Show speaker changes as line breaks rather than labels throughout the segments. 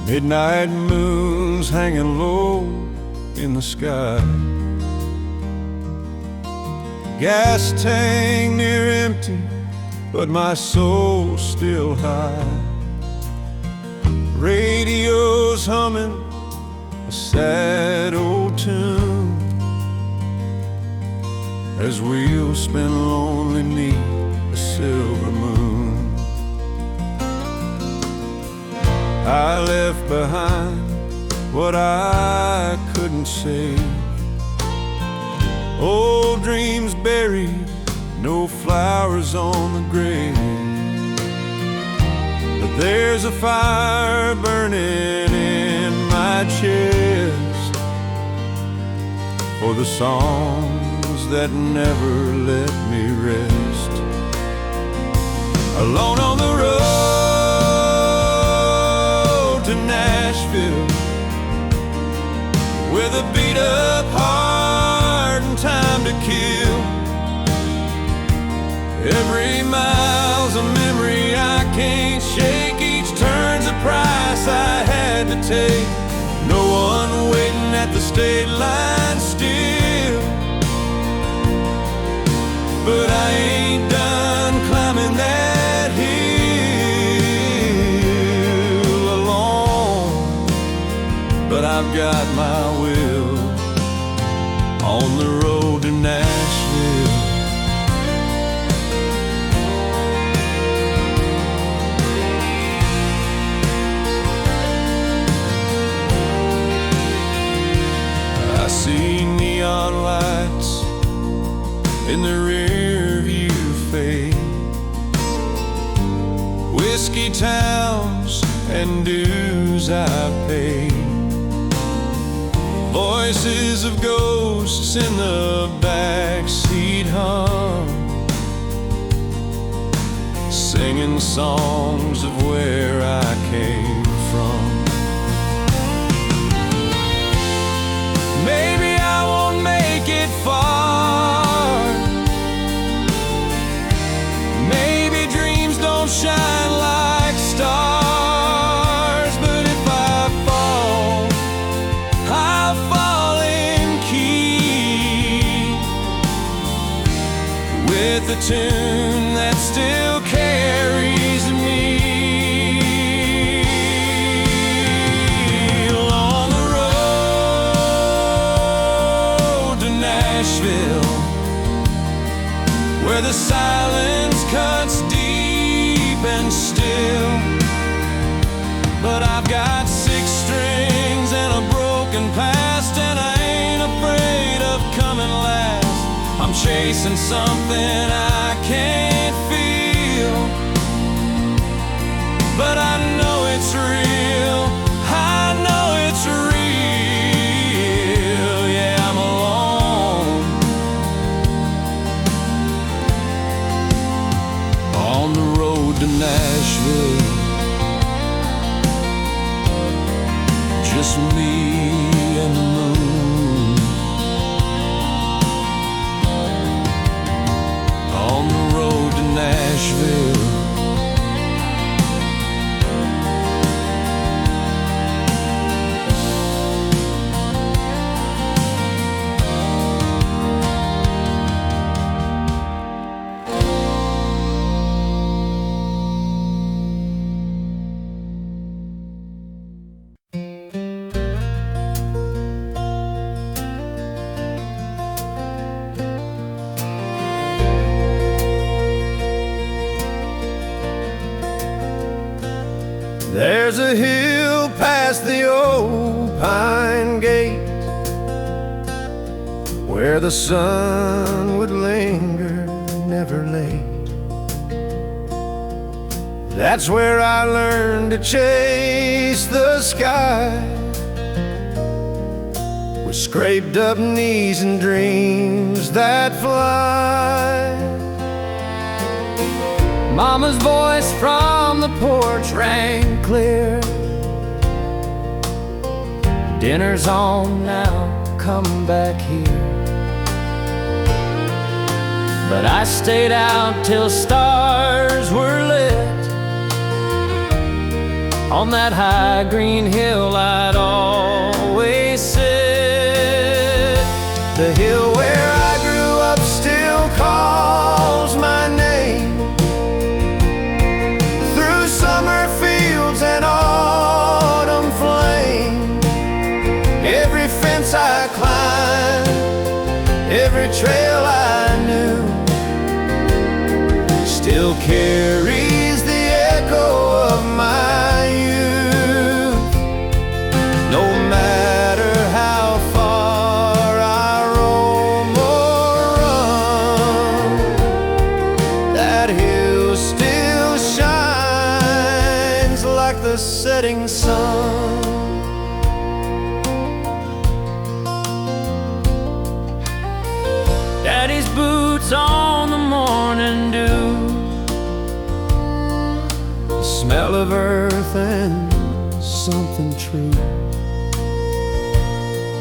Midnight moons hanging low in the sky. Gas tank near empty, but my soul's still high. Radio's humming a sad old tune as wheels spin lonely 'neath a silver moon. I left behind what I couldn't save, old dreams buried, no flowers on the grave. But there's a fire burning in my chest for the songs that never let me rest. Alone on the road to Nashville, with a beat-up heart and time to kill. Every mile's a memory I can't shake, each turn's a price I had to take. No one waiting at the state line still, but I ain't done climbing that hill alone. But I've got my will on the road to Nashville. I see neon lights in the rear view fade, whiskey towns and dues I paid, voices of ghosts in the backseat hum, singing songs of where I came from. Maybe I won't make it far, maybe dreams don't shine like stars, but if I fall, I'll fall in key with a tune that still carries me. Along the road to Nashville, where the silence cuts deep and still, but I've got 6 strings and a broken past, and I ain't afraid of coming last. I'm chasing something I can't feel, but I know it's real. I know it's real. Yeah, I'm alone on the road to Nashville. Just me and the moon on the road to Nashville. There's a hill past the old pine gate where the sun would linger, never late. That's where I learned to chase the sky with scraped up knees and dreams that fly. Mama's voice from the porch rang clear. Dinner's on now, come back here. But I stayed out till stars were lit, On that high green hill I'd always sit. The hill where I grew up still calls my name. Through summer fields and autumn flame, every fence I climbed, every trail I knew, still carries the echo of my youth. No matter how far I roam or run, that hill still shines like the setting sun. Daddy's boots on the morning dew, the smell of earth and something true.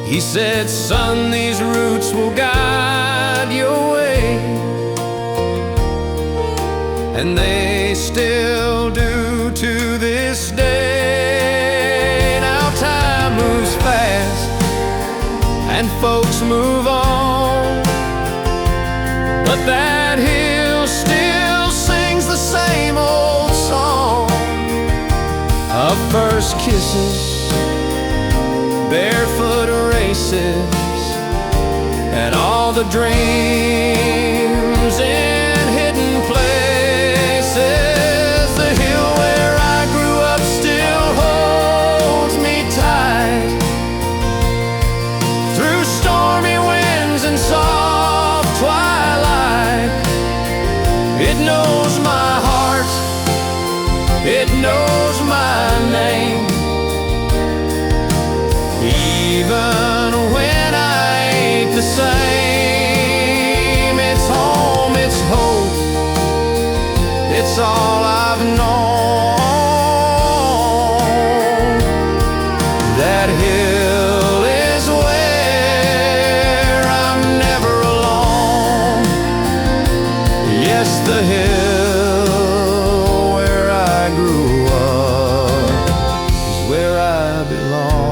He said, son, these roots will guide your way, and they still do to this day. Now time moves fast and folks move on, but that hill still sings the same old song of first kisses, barefoot races, and all the dreams in hidden places. The hill where I grew up still holds me tight. Through stormy winds and soft twilight, it knows my heart, it knows my name. Even when I ain't the same, it's home, it's hope, it's all I've known. That hill is where I'm never alone. Yes, the hill where I grew up is where I belong.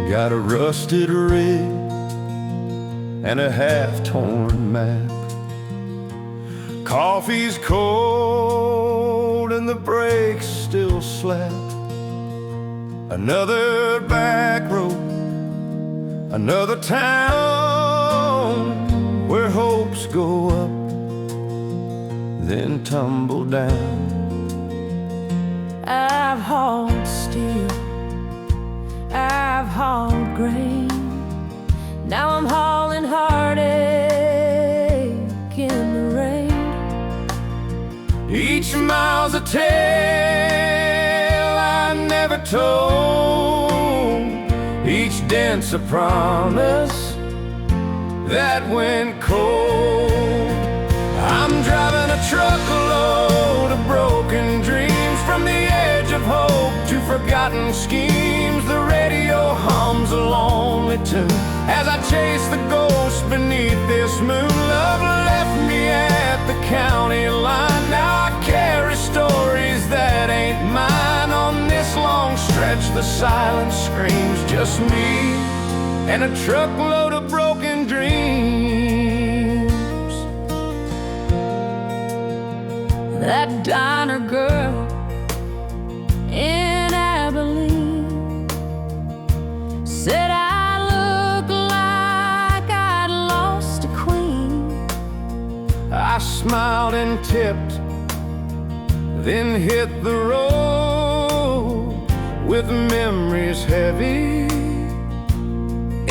Got a rusted rig and a half-torn map. Coffee's cold and the brakes still slap. Another back road, another town where hopes go up, then tumble down.
I've hauled steel, I've hauled grain, now I'm hauling heartache in the rain.
Each mile's a tale I never told, each dent's a promise that went cold. I'm driving a truckload of broken dreams, from the edge of hope to forgotten schemes. The radio hums a lonely tune as I chase the ghost beneath this moon. Love left me at the county line, now I carry stories that ain't mine. On this long stretch the silence screams, just me and a truckload of broken dreams.
That diner girl in Abilene said I look like I'd lost a queen.
I smiled and tipped, then hit the road with memories heavy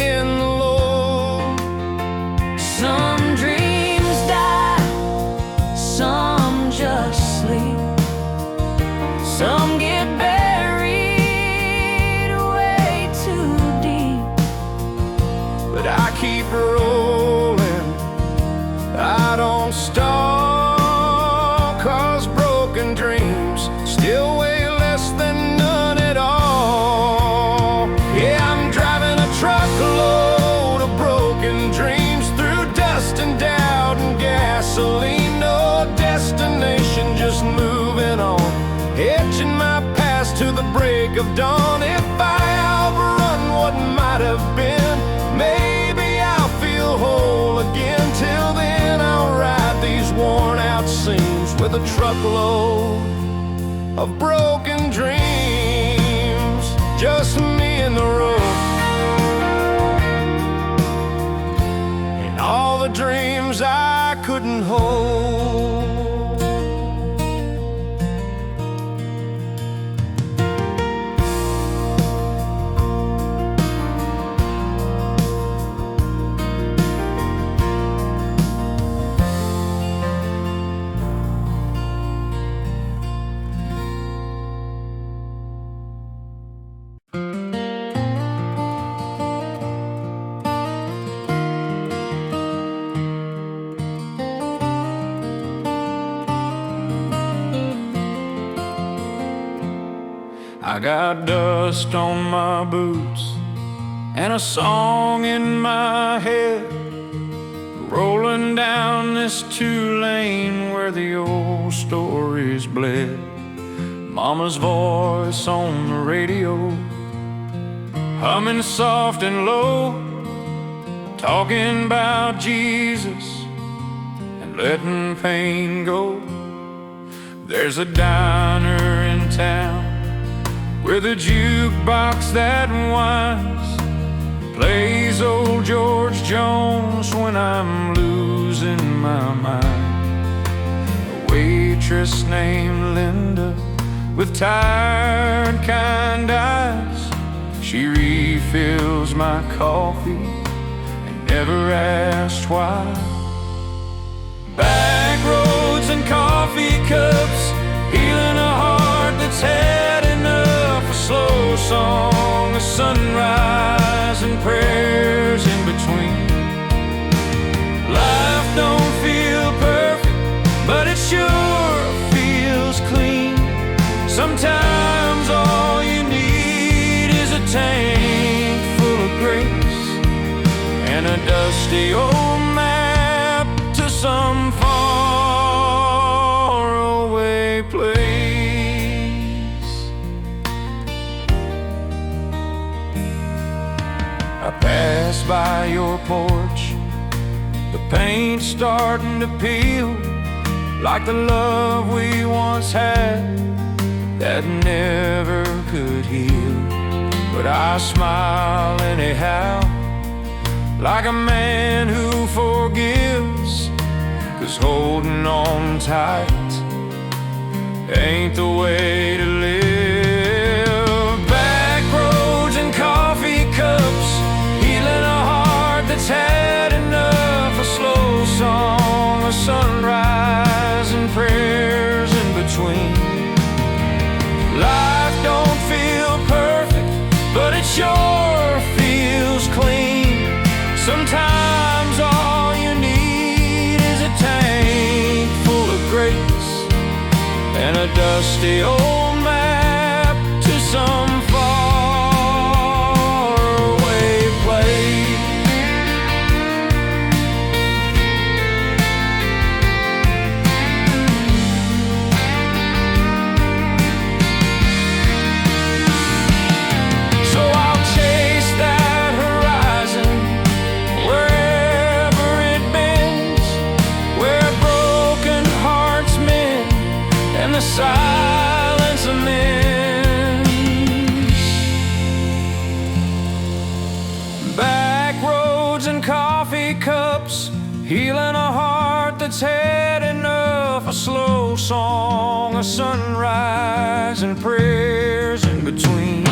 in the load.
Some dreams die, some just sleep, some get
gasoline, no destination, just moving on, hitching my past to the break of dawn. If I outrun what might have been, maybe I'll feel whole again. Till then I'll ride these worn out seams with a truckload of broken dreams, just me and the road, and all the dreams I couldn't hold. I got dust on my boots and a song in my head, rolling down this two-lane where the old stories bled. Mama's voice on the radio, humming soft and low, talking about Jesus and letting pain go. There's a diner in town with a jukebox that whines, plays old George Jones when I'm losing my mind. A waitress named Linda with tired, kind eyes, she refills my coffee and never asked why. Back roads and coffee cups, healing a heart that's had enough. A slow song, a sunrise and prayers in between. Life don't feel perfect, but it sure feels clean. Sometimes all you need is a tank full of grace and a dusty old map to some faraway place. I pass by your porch, the paint's starting to peel, like the love we once had that never could heal. But I smile anyhow, like a man who forgives, 'cause holding on tight ain't the way to live. Back roads and coffee cups, healing a heart that's had enough. A slow song, a sunrise and prayers in between. Life don't feel perfect, but it sure feels clean. Sometimes all you need is a tank full of grace and a dusty old map to some faraway place. So I'll chase that horizon wherever it bends, where broken hearts mend and the silence amends. Back roads and coffee cups, healing a heart that's had enough. A slow song, a sunrise and prayers in between.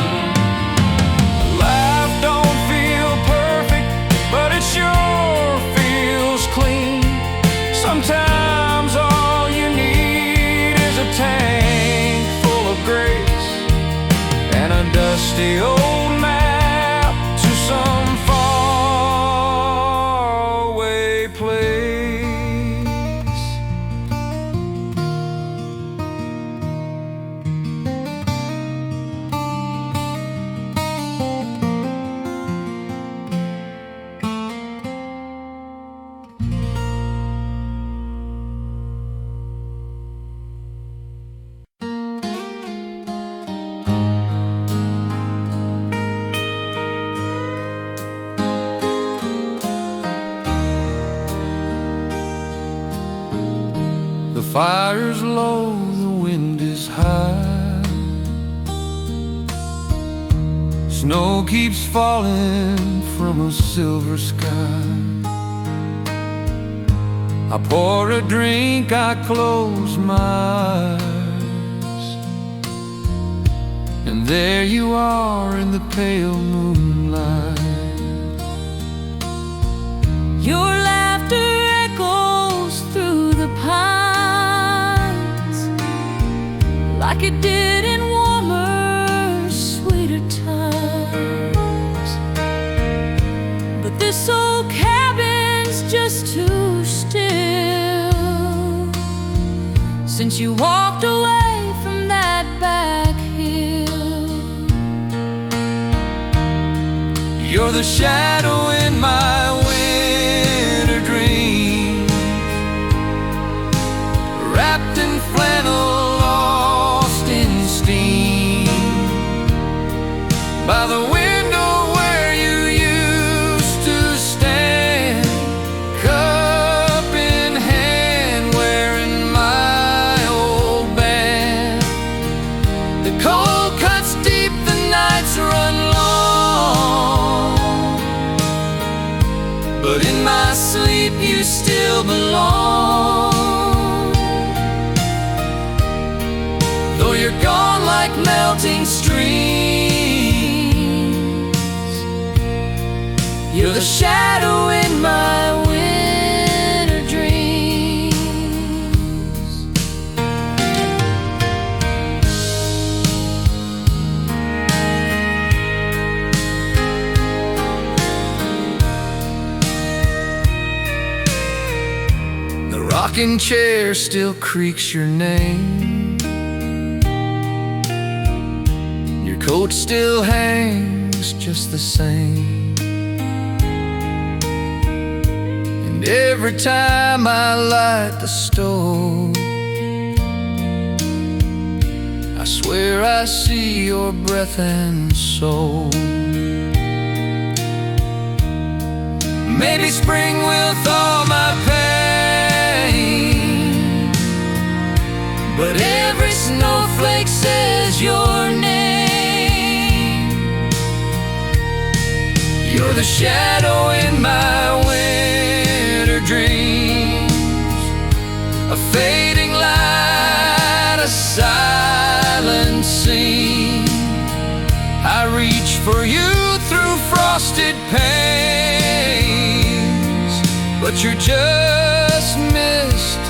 Life don't feel perfect, but it sure feels clean. Sometimes all you need is a tank full of grace and a dusty old map to some faraway place. fire's low, the wind is high. Snow keeps falling from a silver sky. I pour a drink, I close my eyes, and there you are in the pale moonlight.
Your laughter echoes through the pines like it did in warmer, sweeter times. But this old cabin's just too still since you walked away from that back hill.
You're the shadow in my winter dream, wrapped in flannel, lost in steam. By the window where you used to stand, cup in hand, wearing my old band. The cold cuts deep, the nights run long, but in my sleep you still belong. Though you're gone like melting streams, you're the shadow in my winter dreams. The rocking chair still creaks your name, your coat still hangs just the same. And every time I light the stove, I swear I see your breath and soul. Maybe spring will thaw my pain, but every snowflake says your name. You're the shadow in my winter dreams, a fading light, a silent scene. I reach for you through frosted panes, but you're just mist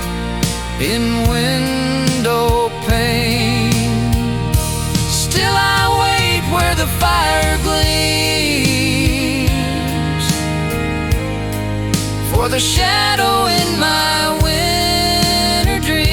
in window pane. Still I wait where the fire gleams, for the shadow in my winter dreams.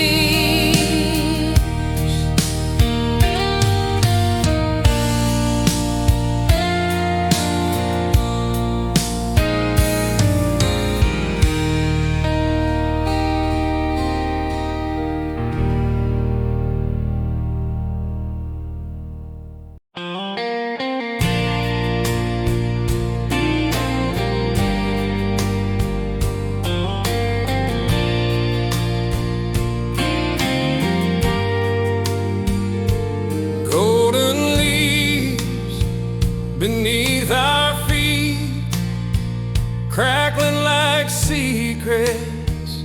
Golden leaves beneath our feet, crackling like secrets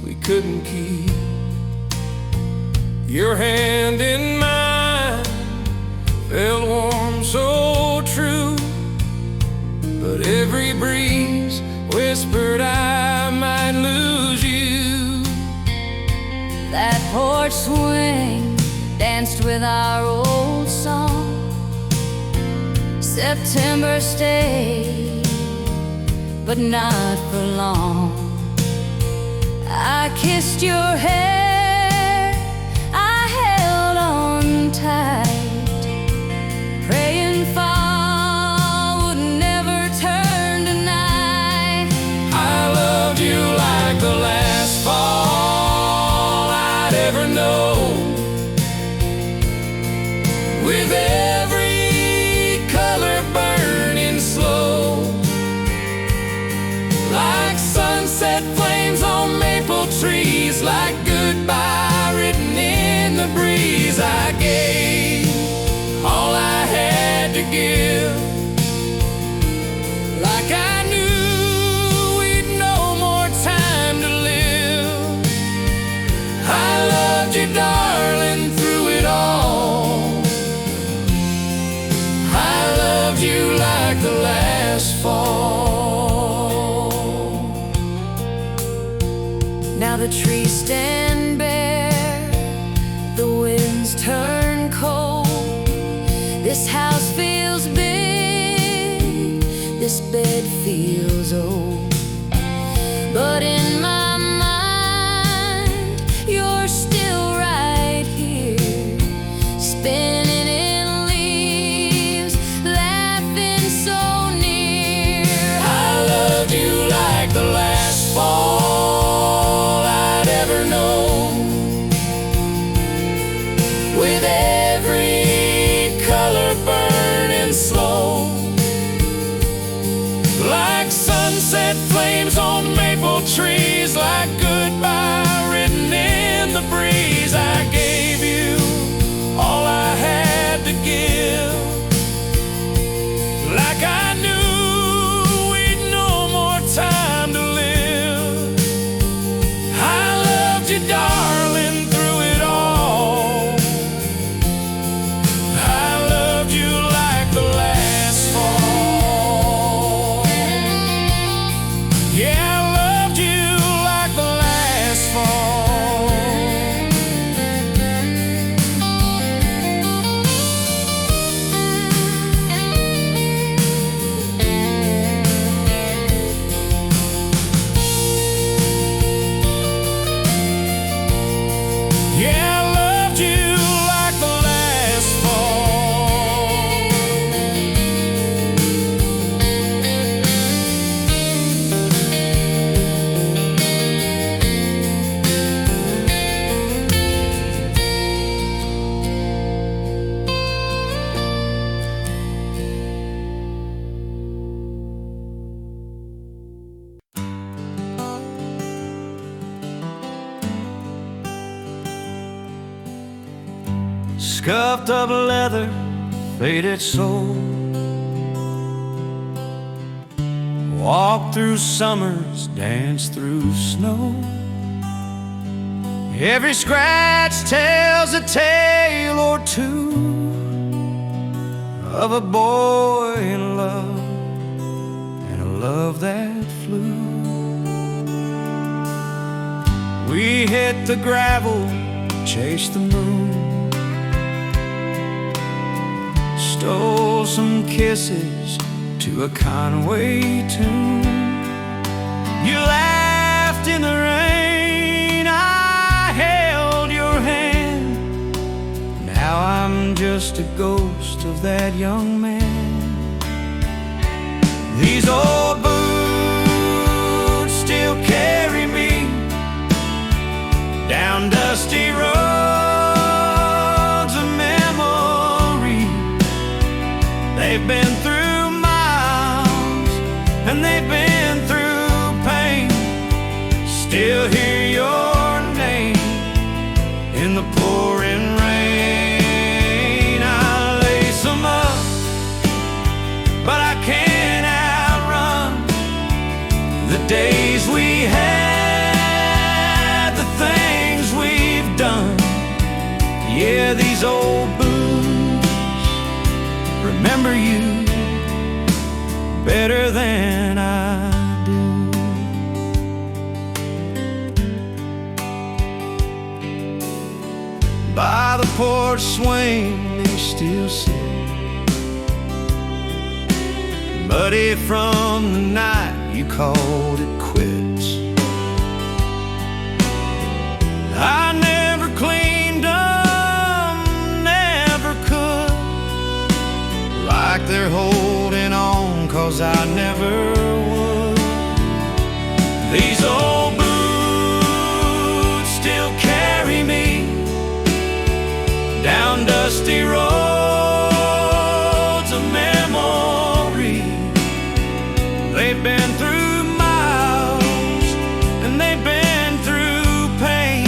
we couldn't keep. Your hand in mine felt warm, so true, but every breeze whispered I might lose you.
That porch swing danced with our old song. September stayed, but not for long. I kissed your hair, I held on tight, praying fall would never turn to night.
I loved you like the last fall I'd ever know, with every color burning slow, like sunset flames on maple trees, like goodbye
stand bare, the winds turn cold. This house feels big, this bed feels old. But in my mind, you're still right here, spinning in leaves, laughing so near.
I loved you like the last fall I'd ever known, with every color burning slow, like sunset flames on maple trees, like goodbye written in the breeze. I gave you all I had to give, like I knew we'd no more time to live. I loved you, darling, through it all. I loved you like the last fall. Yeah, I loved you like the last fall. Yeah, I loved you like the last fall. Scuffed up leather, faded soul, walk through summers, dance through snow. Every scratch tells a tale or two of a boy in love, and a love that flew. We hit the gravel, chased the moon, stole some kisses to a Conway tune. You laughed in the rain, I held your hand. Now I'm just a ghost of that young man. These old boots still carry me down dusty roads of memory. They've been through miles, and they've been through pain. Still hear your name in the pouring rain. I lace them up, but I can't outrun the days we had, the things we've done. Yeah, these old boots remember you better than I do. By the porch swing they still sit, muddy from the night you called it quits. I never cleaned them, never could, like they're holding on, 'cause I never would. These old boots still carry me down dusty roads of memory. They've been through miles, and they've been through pain.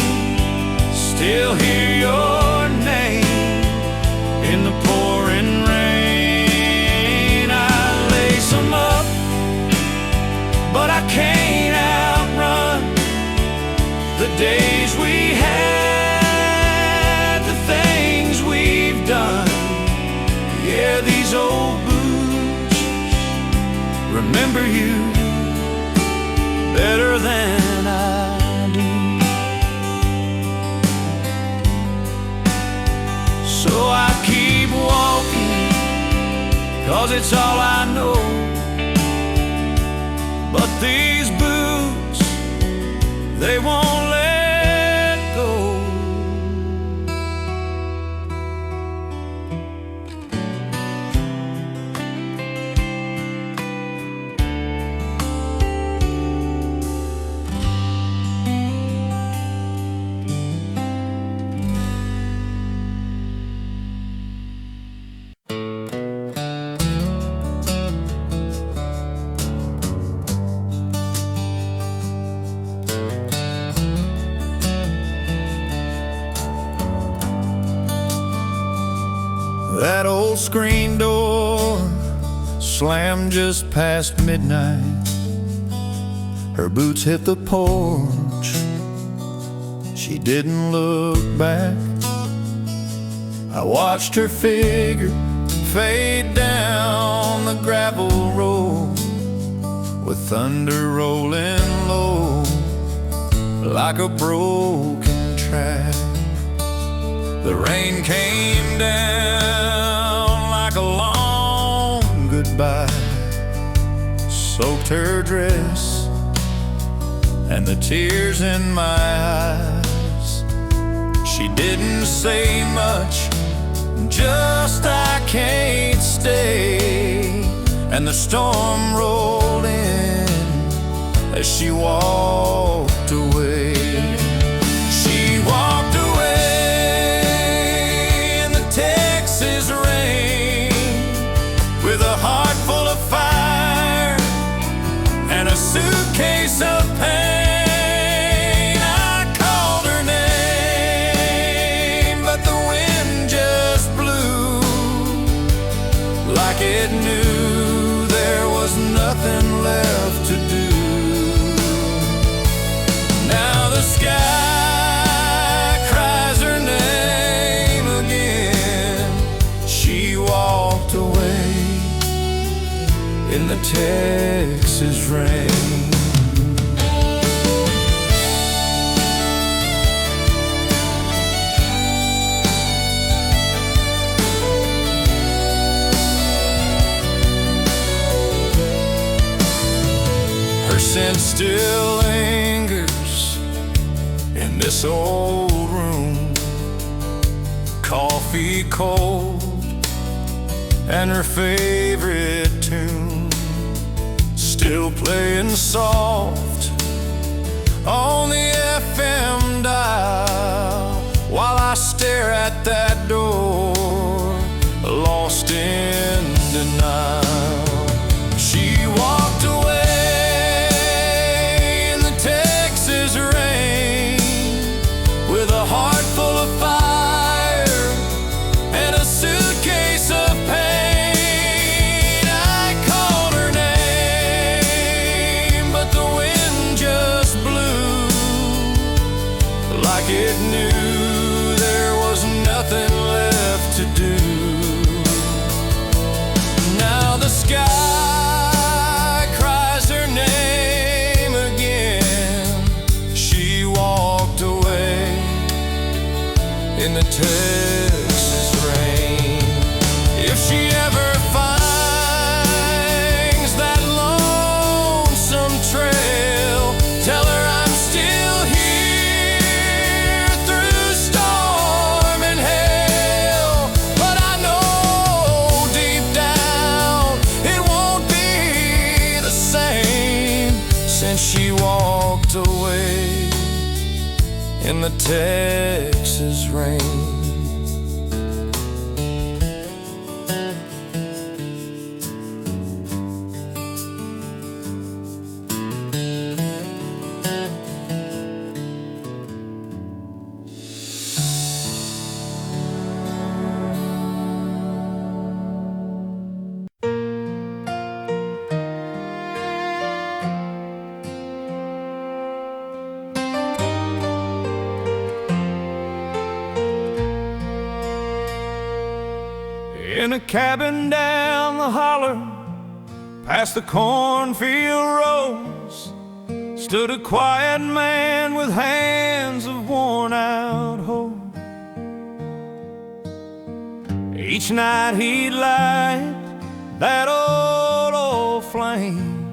Still hear your name in the pouring rain. I lace them up, but I can't outrun the days we had, the things we've done. Yeah, these old boots remember you better than I do. 'cause it's all I know. But these boots, they won't let go. That old screen door slammed just past midnight. Her boots hit the porch. She didn't look back. I watched her figure fade down the gravel road, with thunder rolling low like a broken track. The rain came down like a long goodbye, soaked her dress and the tears in my eyes. She didn't say much, just I can't stay. And the storm rolled in as she walked away. She walked away in the Texas rain, with a heart full of fire and a suitcase of pain. I called her name, but the wind just blew like it knew there was nothing left to do. Now the sky cries her name again. She walked away in the Texas rain. Her scent still lingers in this old room, coffee cold and her favorite tune still playing soft on the FM dial, while I stare at that door, lost in denial. She walked away in the Texas rain, with a heart full of fire and a suitcase of pain. I called her name, but the wind just blew like it knew there was nothing left to do. Now the sky cries her name again. She walked away in the Texas rain. If she ever finds that lonesome trail, tell her I'm still here through storm and hail. But I know deep down it won't be the same since she walked away in the Texas rain. In a cabin down the holler, past the cornfield rows, stood a quiet man with hands of worn-out hope. Each night he'd light that old flame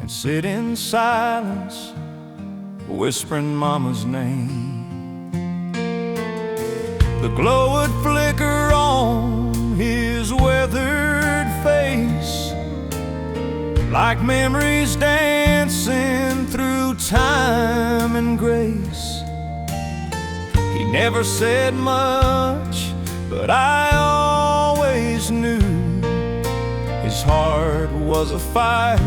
and sit in silence, whispering Mama's name. The glow would flicker on his weathered face, like memories dancing through time and grace. He never said much, but I always knew his heart was a fire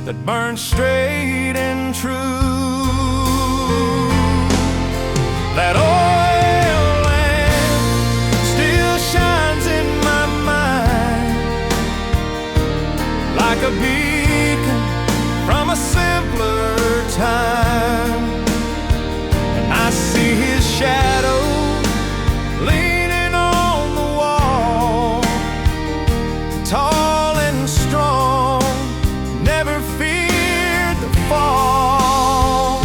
that burned straight and true. That oil lamp still shines in my mind, like a beacon from a simpler time. And I see his shadow leaning on the wall, tall and strong, never feared the fall.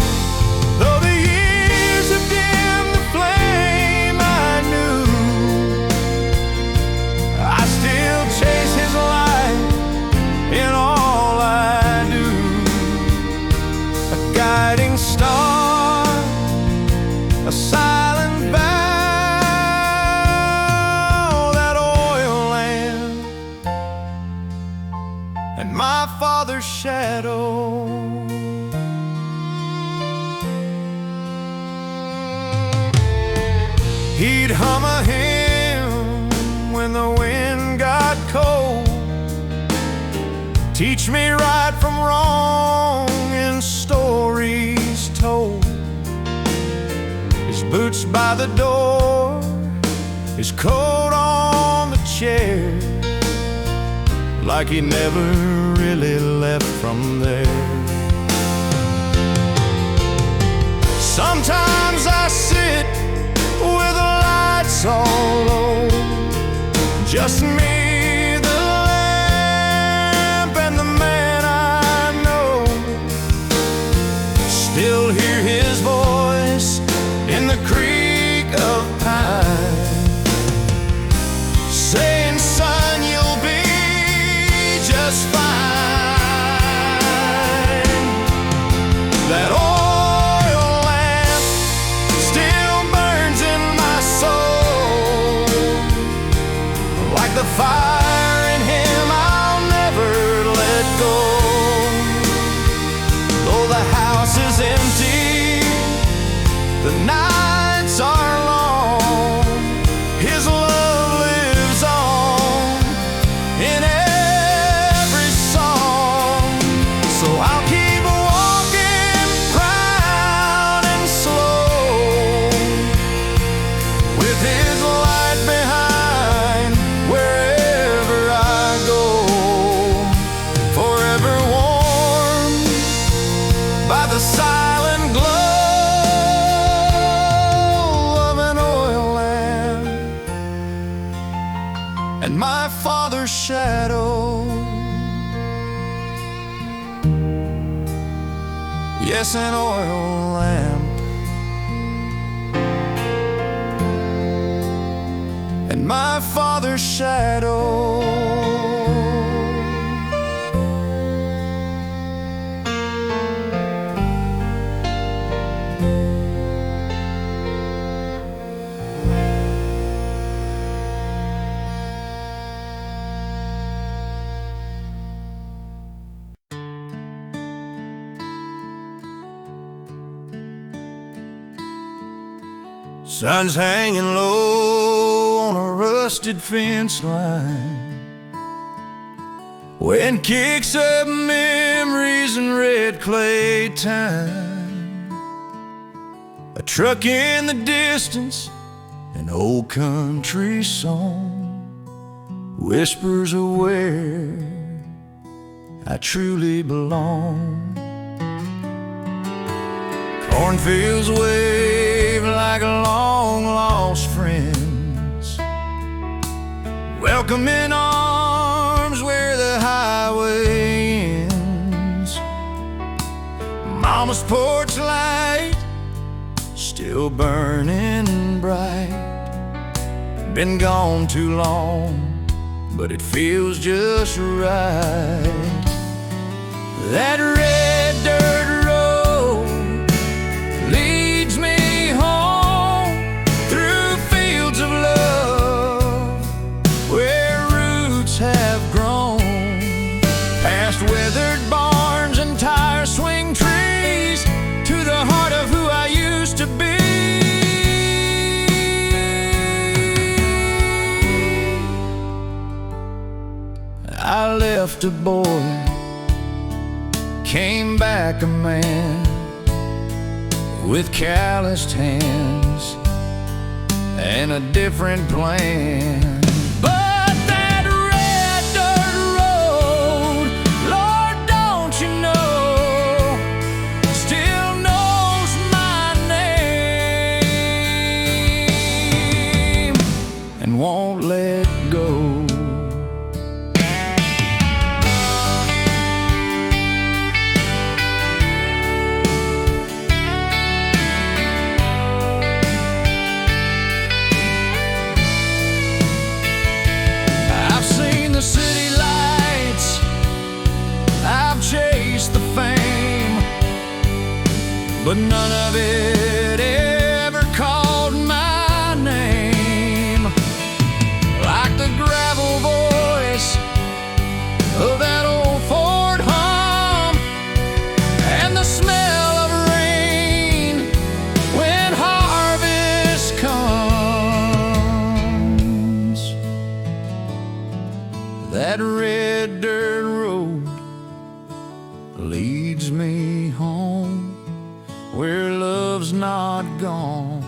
Though the years have dimmed the flame I knew, I still chase his light in all I do. A guiding star, a silent bow, that oil lamp, and my father's shadow. He'd hum a hymn when the wind got cold, teach me right from wrong in stories told. His boots by the door, his coat on the chair, like he never really left from there. Sometimes I sit with the lights all low, just me, the lamp, and the man I know. Still hear his voice in the creek of pine, saying, son, you'll be just fine. That oil lamp still burns in my soul, like the fire in him I'll never let go. Though the house is empty, the nights are long, his love lives on in every song. So I'll keep walking proud and slow, with his light behind wherever I go, forever warm by the silent glow of an oil lamp and my father's shadow. Yes, an oil lamp and my father's shadow. Sun's hanging low on a rusted fence line, wind kicks up memories in red clay time. A truck in the distance, an old country song, whispers of where I truly belong. Cornfields wave like long-lost friends, welcome in arms where the highway ends. Mama's porch light still burning bright, been gone too long, but it feels just right. That red dirt road leads me home through fields of love where roots have grown, past weathered barns and tire swing trees, to the heart of who I used to be. I left a boy, came back a man, with calloused hands and a different plan. But that red dirt road, Lord, don't you know, still knows my name and won't let go. City lights, I've chased the fame, but none of it ever called my name. Like the gravel voice of that old Ford hum, and the smell of rain when harvest comes. That red dirt road leads me home where love's not gone,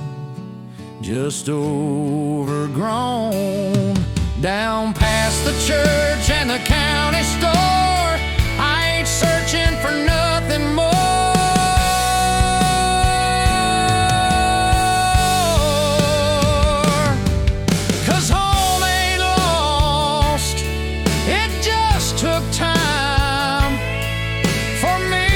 just overgrown. Down past the church and the county store, I ain't searching for nothing more. 'Cause home ain't lost, it just took time for me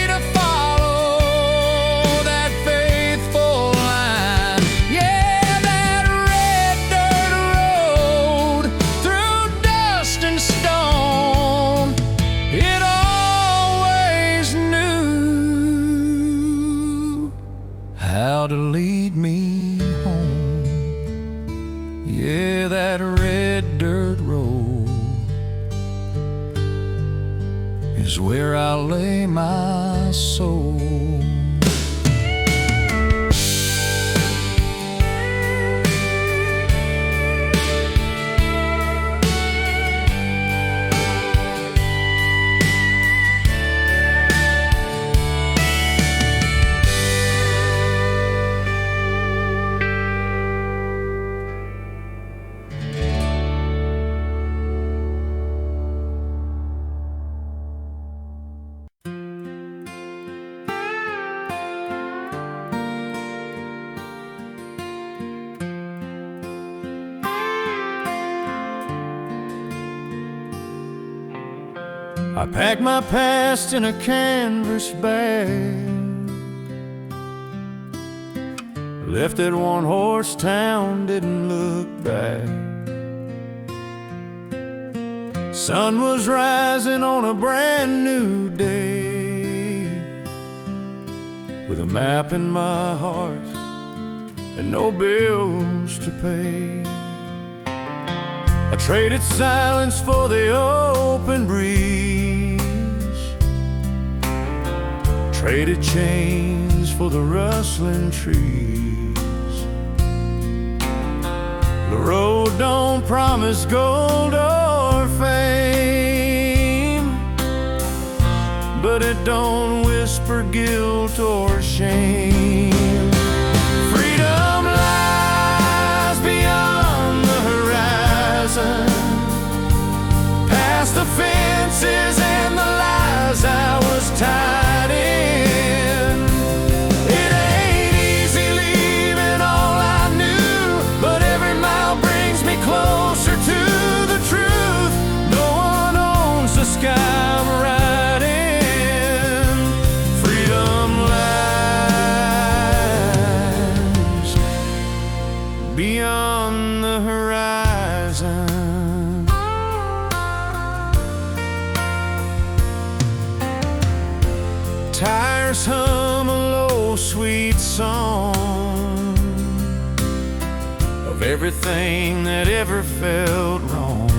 to follow that faithful line. Yeah, that red dirt road through dust and stone, it always knew how to lead me home. Yeah, that red dirt road is where I lay my soul. I packed my past in a canvas bag, left that one-horse town, didn't look back. Sun was rising on a brand new day, with a map in my heart and no bills to pay. I traded silence for the open breeze, traded chains for the rustling trees. The road don't promise gold or fame, but it don't whisper guilt or shame. Freedom lies beyond the horizon, past the fences and the lies I was tied in. It ain't easy leaving all I knew, but every mile brings me closer to the truth. No one owns the sky I'm riding. Freedom lies beyond the horizon. tires hum a low, sweet song of everything that ever felt wrong.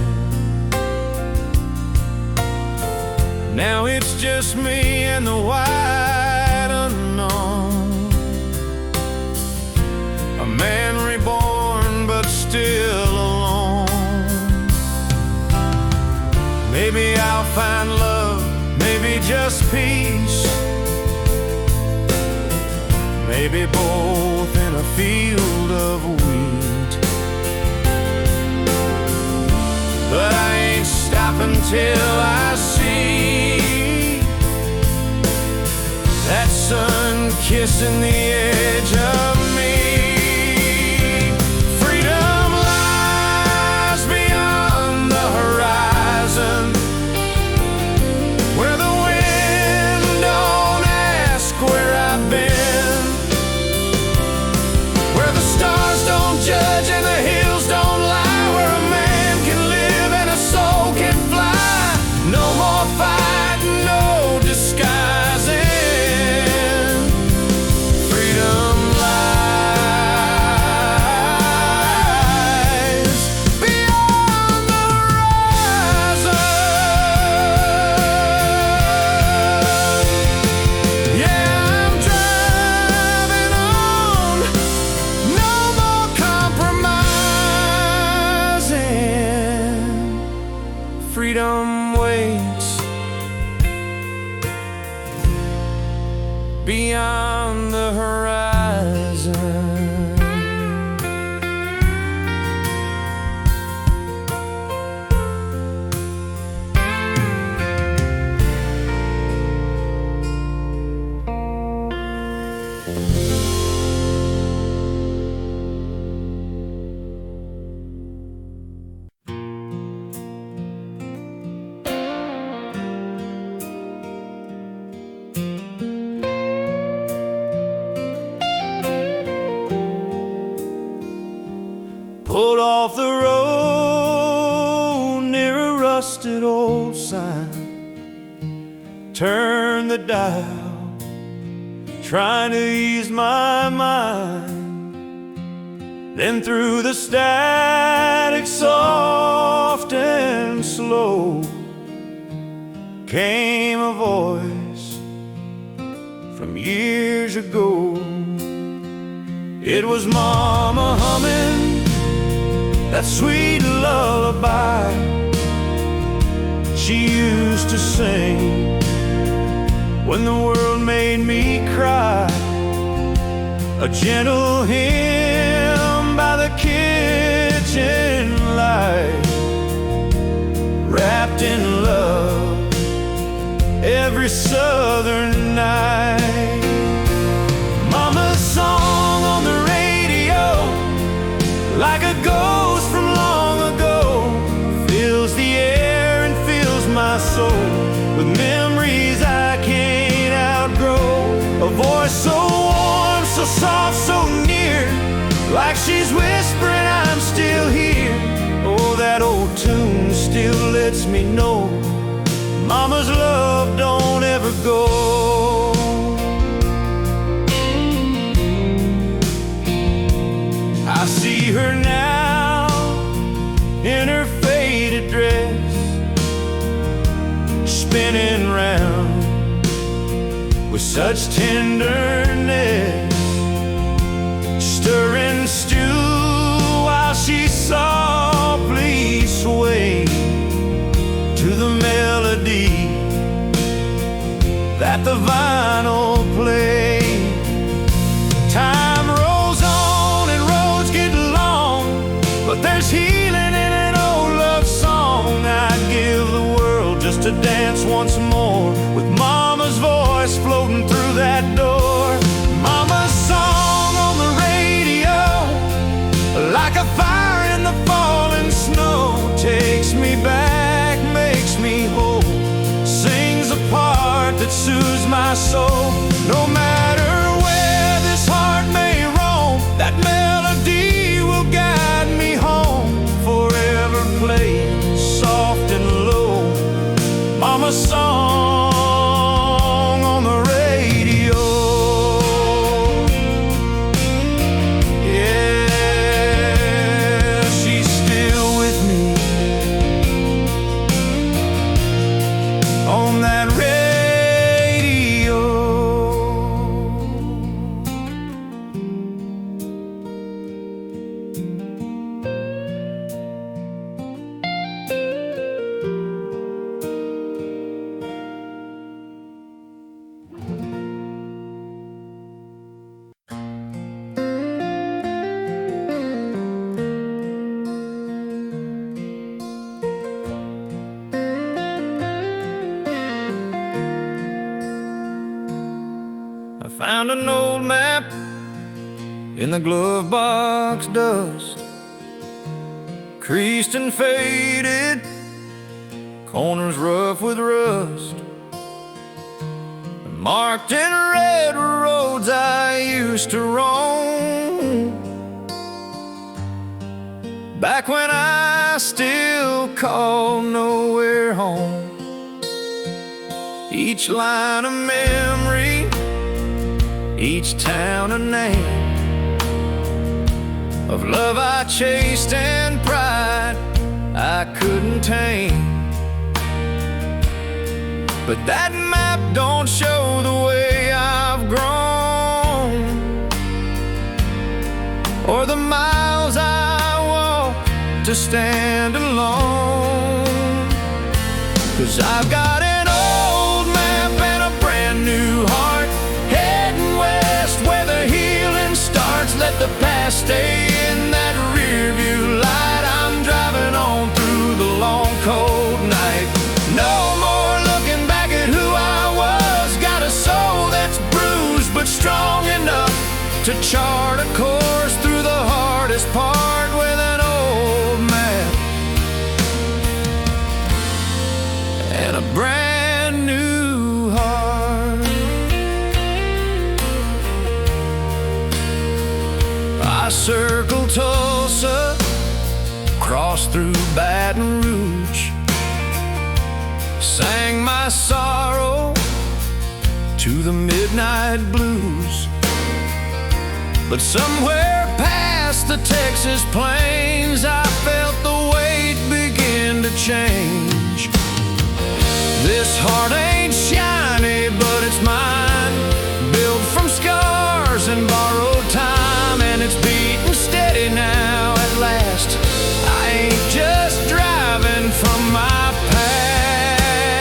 Now it's just me and the wide unknown, a man reborn but still alone. Maybe I'll find love, maybe just peace, maybe both in a field of wheat. But I ain't stopping till I see that sun kissing the edge of me. Freedom lies beyond the horizon, where the wind don't ask where I've been, where the stars don't judge and the hills don't lie, where a man can live and a soul can fly. No more fighting, no disguising. Freedom lies beyond the horizon. Yeah, I'm driving on, no more compromising. Freedom waits beyond the horizon. Pulled off the road near a rusted old sign, turned the dial, trying to ease my mind. Then through the static, soft and slow, came a voice from years ago. It was Mama humming that sweet lullaby she used to sing when the world made me cry. A gentle hymn by the kitchen light, wrapped in love every southern night. Mama's song on the radio, like a ghost from long ago, fills the air and fills my soul with memories I can't outgrow. A voice so warm, so soft, so near, like she's whispering I'm still here. Oh, that old tune still lets me know Mama's love don't ever go. I see her now in her faded dress, spinning round with such tenderness, stirring stew while she softly swayed to the melody that the vinyl played. Time rolls on and roads get long, but there's healing in an old love song. I'd give the world just to dance once more with Mama's voice floating through that door. Mama's song on the radio, like a fire in the falling snow, takes me back, makes me whole, sings a part that soothes my soul. No matter where this heart may roam, that melody will guide me home, forever playing soft and low. Mama's song on the radio. Found an old map in the glove box dust, creased and faded, corners rough with rust, marked in red roads I used to roam, back when I still called nowhere home. Each line a memory, each town a name, of love I chased and pride I couldn't tame. But that map don't show the way I've grown, or the miles I walk to stand alone. 'Cause I've got an old map and a brand new heart, heading west where the healing starts. Let the past stay in that rear view light. I'm driving on through the long cold night. No more looking back at who I was. Got a soul that's bruised but strong enough to chart a course through the hardest part with an old map and a brand new heart. I circled Tulsa, crossed through Baton Rouge, sang my sorrow to the midnight blues. But somewhere past the Texas plains, I felt the weight begin to change. This heart ain't shiny, but it's mine, built from scars and borrowed time, and it's beating steady now at last. I ain't just driving from my past.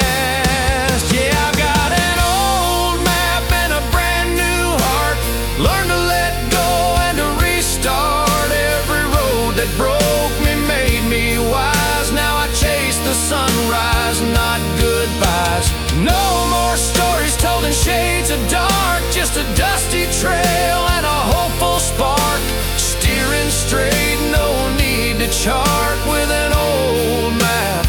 Yeah, I've got an old map and a brand new heart. Learn to let go and to restart. Every road that broke me made me wise. Now I chase the sunrise, not goodbyes. No more stories told in shades of dark, just a dusty trail and a hopeful spark. Steering straight, no need to chart with an old map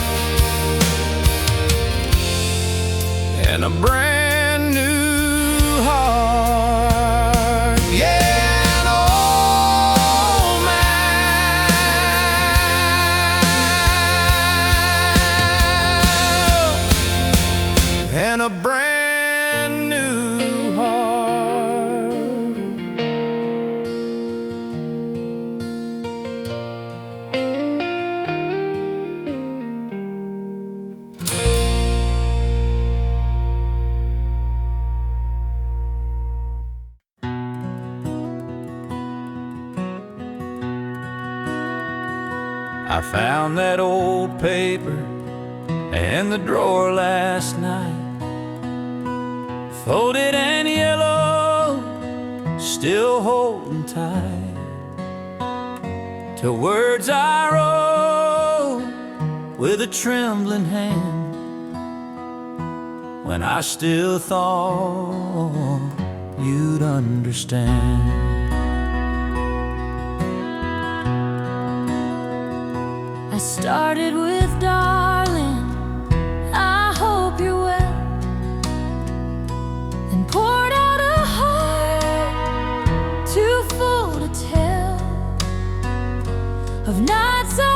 and a brand new heart. Yeah, an old map and a brand new heart. I found that old paper in the drawer last night, folded and yellow, still holding tight to words I wrote with a trembling hand, when I still thought you'd understand.
I started with darling, I hope you're well, and poured out a heart too full to tell, of nights I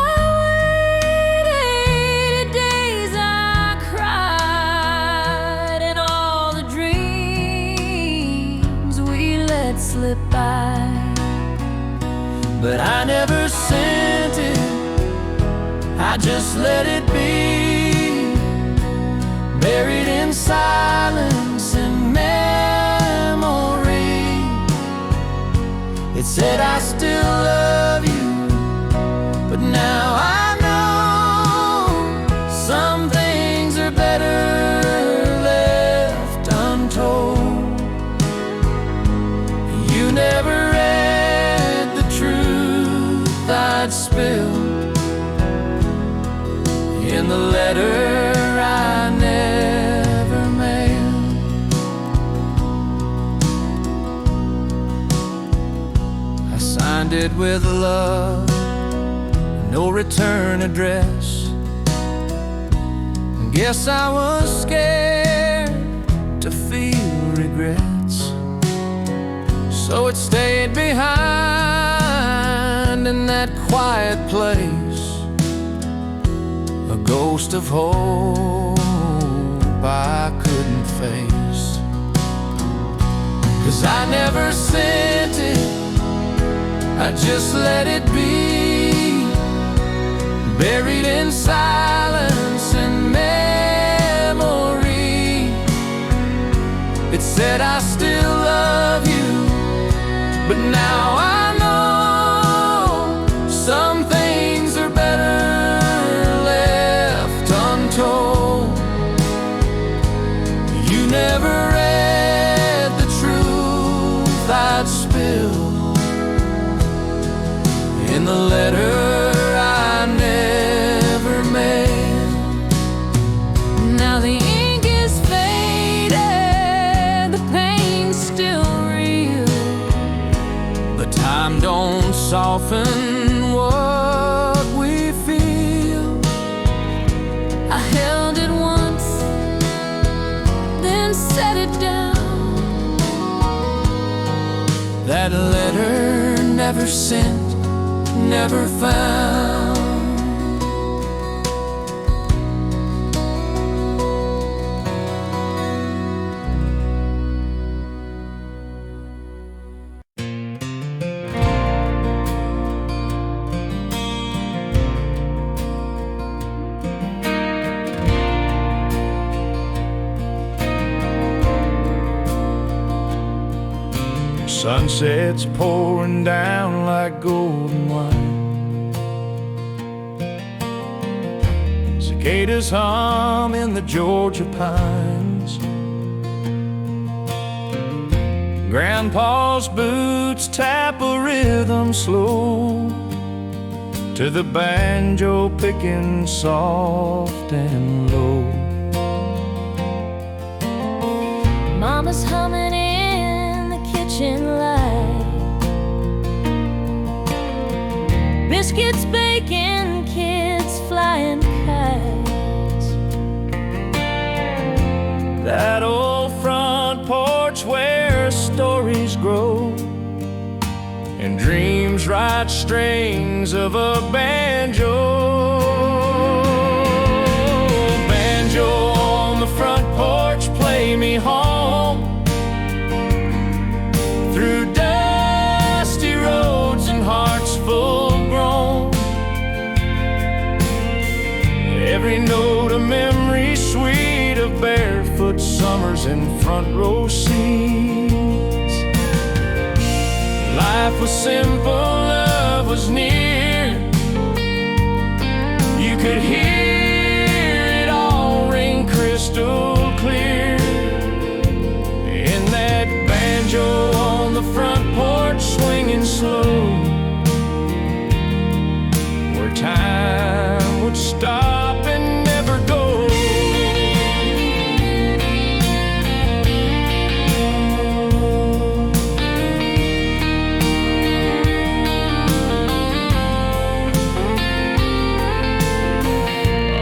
waited, days I cried, and all the dreams we let slip by. But I never sent it, I just let it be, buried in silence and memory. It said I still love you, but now I know some things are better left untold. You never read the truth I'd spilled in the letter I never mailed.
started with love, no return address. Guess I was scared to feel regrets, so it stayed behind in that quiet place, a ghost of hope I couldn't face. 'Cause I never sent it, I just let it be, buried in silence and memory. It said I still love you, but now I know some things are better left untold. You never read the truth I'd spilled in the letter I never made.
Now the ink is faded, the pain's still real,
but time don't soften what we feel.
I held it once, then set it down.
That letter never sent, never found. Sunset's pouring down like golden wine. Cicadas hum in the Georgia pines. Grandpa's boots tap a rhythm slow to the banjo picking soft and low.
Mama's humming in the kitchen light, biscuits, bacon, kids flying kites.
That old front porch where stories grow and dreams write strings of a banjo. Banjo on the front porch, play me home through dusty roads and hearts full grown. Every note a memory sweet of barefoot summers and front row seats. Life was simple, love was near. You could hear it all ring crystal clear in that banjo on the front porch, swinging slow, where time would stop and never go.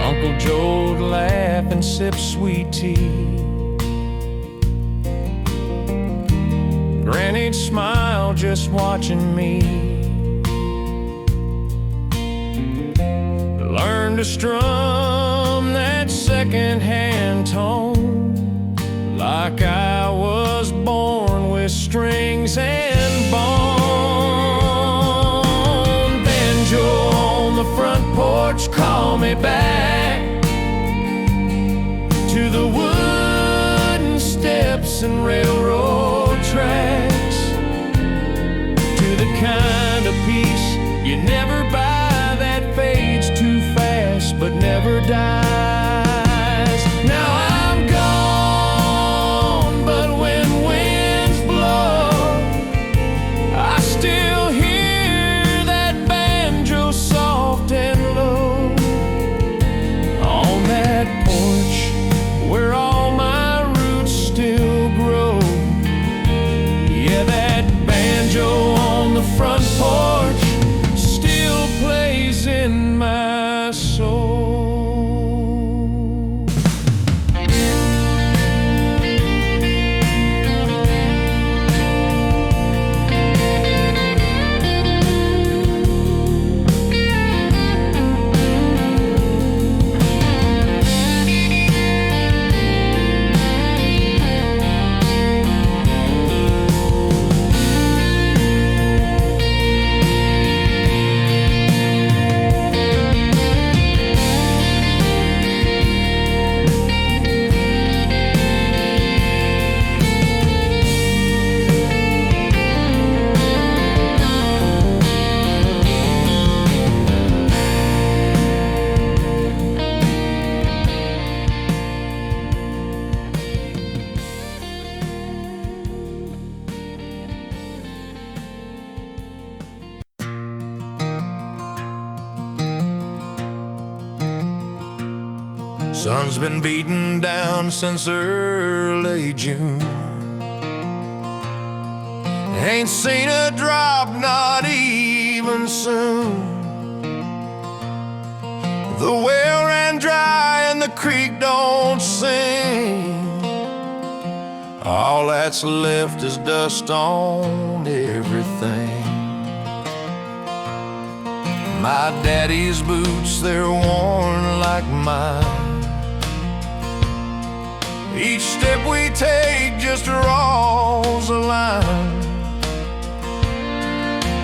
Uncle Joe'd laugh and sip sweet tea. Granny'd smile just watching me. Learn to strum that second-hand tone like I was born with strings and bone. Banjo on the front porch, call me back to the wooden steps and railroad tracks, to the kind of peace you never buy, that fades too fast but never dies. Now I'm gone, but when winds blow, I still hear that banjo soft and low on that porch where all my roots still grow. Sun's been beating down since early June. Ain't seen a drop, not even soon. The well ran dry and the creek don't sing. All that's left is dust on everything. My daddy's boots, they're worn like mine. Each step we take just draws a line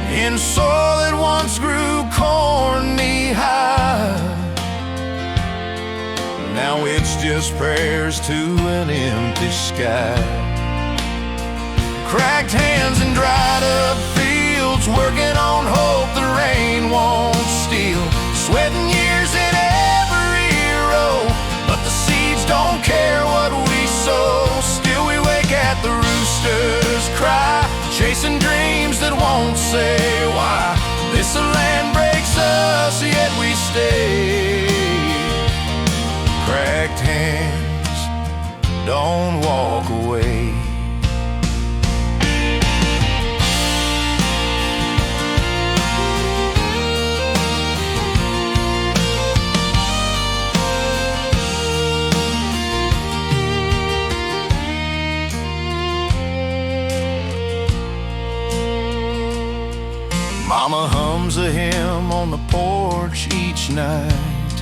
in soil that once grew corn knee-high. Now it's just prayers to an empty sky. Cracked hands and dried up fields, working on hope the rain won't steal. Sweating years in every row, but the seeds don't care what we sow. Still we wake at the rooster's cry, chasing dreams that won't say why. This land breaks us, yet we stay. Cracked hands, don't walk away. Mama hums a hymn on the porch each night,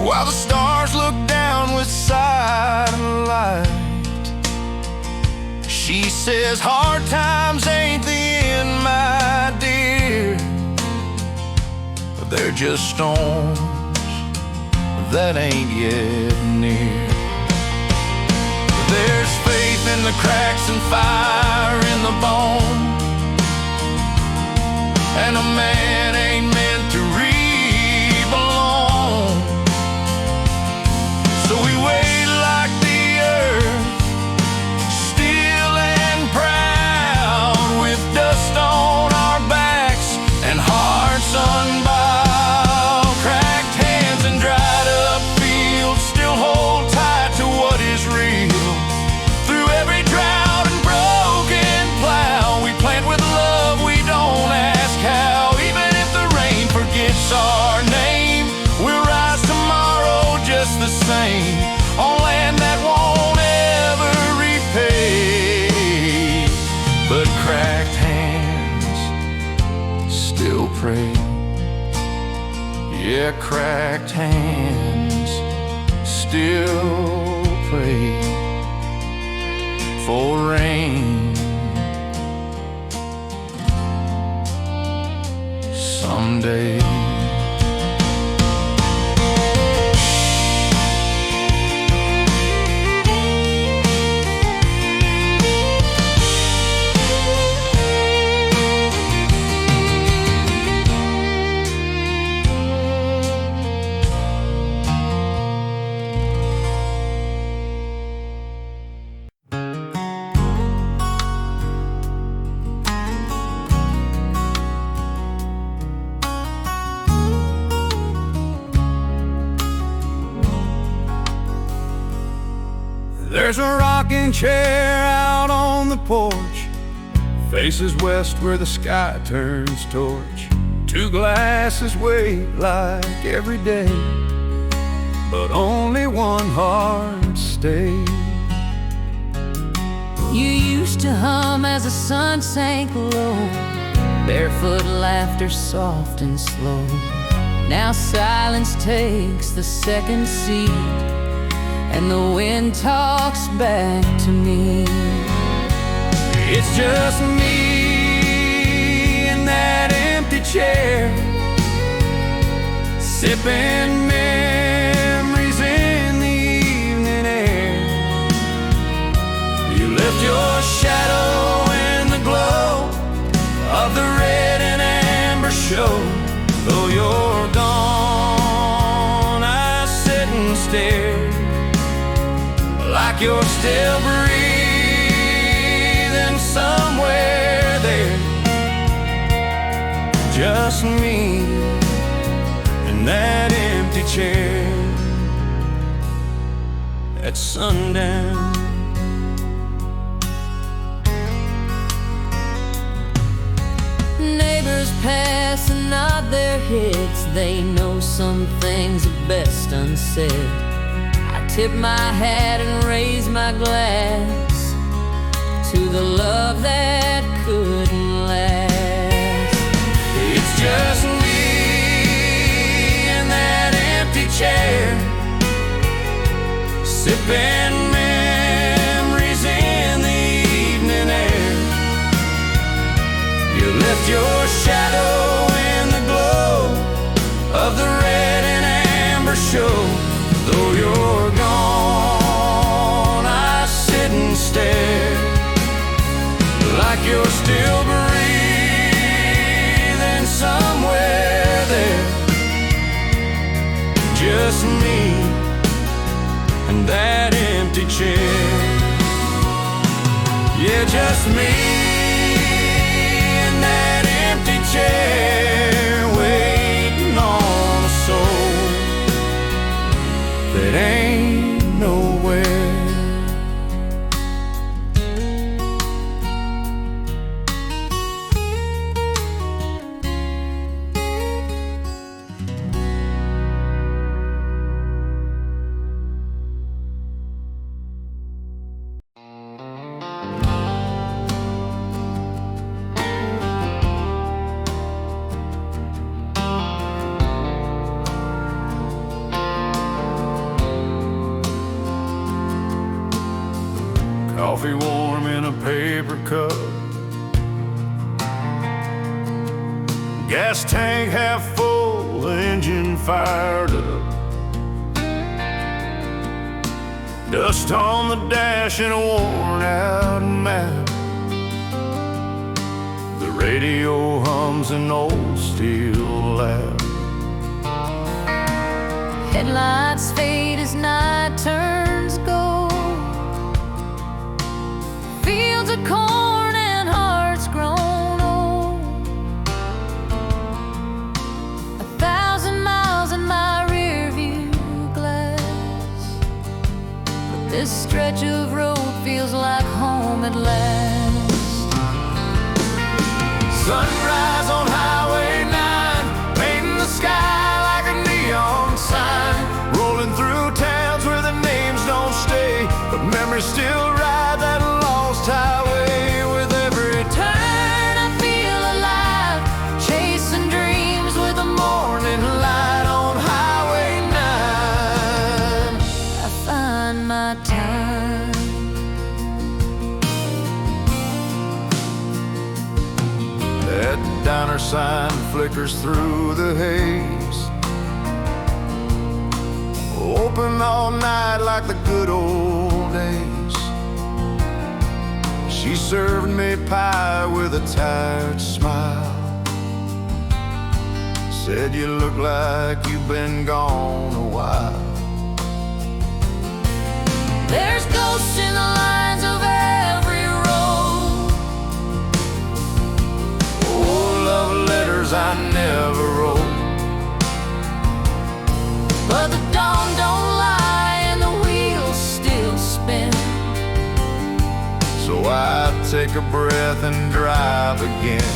while the stars look down with silent. She says hard times ain't the end, my dear. They're just storms that ain't yet near. There's faith in the cracks and fire in the bone, and a man ain't meant to reap alone. So we wait like the earth, still and proud, with dust on our backs and hearts unbowed. Cracked hands and dried up fields still hold tight to what is real. Through every drought and broken plow, we plant with love, we don't ask how. Even if the rain forgets our name, we'll rise tomorrow just the same, on land that won't ever repay. But cracked hands still pray. Yeah, cracked hands still pray for rain someday. There's a rocking chair out on the porch, faces west where the sky turns torch. Two glasses wait like every day, but only one heart stays.
You used to hum as the sun sank low, barefoot laughter soft and slow. Now silence takes the second seat, and the wind talks back to me.
It's just me in that empty chair, sipping memories in the evening air. You left your shadow in the glow of the red and amber show. Though you're gone, I sit and stare, like you're still breathing somewhere there. Just me in that empty chair. at sundown.
Neighbors pass and nod their heads. They know some things are best unsaid. I tip my hat and raise my glass to the love that couldn't last.
It's just me in that empty chair, sipping memories in the evening air. You left your shadow in the glow of the red and amber show. Though you're gone, I sit and stare, like you're still breathing somewhere there. Just me and that empty chair. Yeah, just me and that empty chair, waiting on a soul that ain't nowhere. Coffee warm in a paper cup, gas tank half full, engine fired up. Dust on the dash and a worn out map. The radio hums an old steel lap.
Headlights fade as night turns gold. Fields of corn and hearts grown old. 1,000 miles in my rear view glass, but this stretch of road feels like home at last.
Sunrise on Highway 9, painting the sky like a neon sign. Rolling through towns where the names don't stay, but memories still ride that lost highway. With every
Turn I feel alive, chasing dreams with the morning light. On Highway 9 I find my time.
That diner sign flickers through the haze, open all night like the good old days. She served me pie with a tired smile, said you look like you've been gone a while.
There's ghosts in the lines of every road.
Oh, love letters I never wrote.
But the dawn don't lie and the wheels still spin.
So I take a breath and drive again.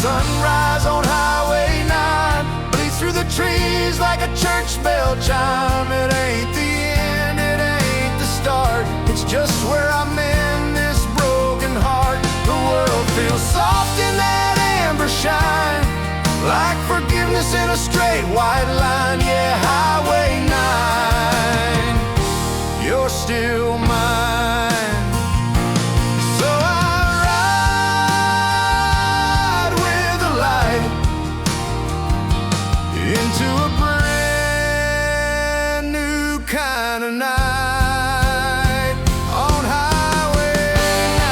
Sunrise on Highway 9 bleeds through the trees like a church bell chime. It ain't the end, it ain't the start, it's just where I'm in this broken heart. The world feels soft in that amber shine, like forgiveness in a straight white line. Yeah, Highway 9, you're still mine. So I ride with the light into a brand new kind of night on Highway 9.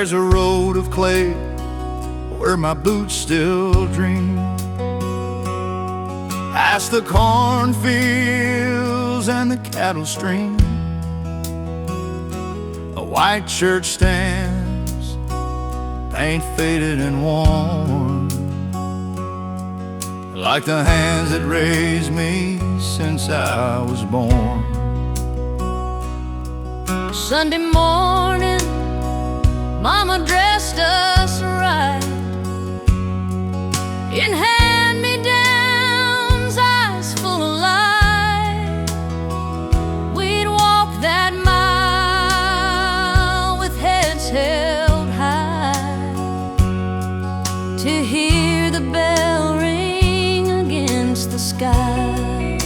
There's a road of clay where my boots still dream, past the cornfields and the cattle stream. A white church stands, paint faded and worn, like the hands that raised me since I was born.
Sunday morning, Mama dressed us right in hand-me-downs, eyes full of light. We'd walk that mile with heads held high to hear the bell ring against the sky.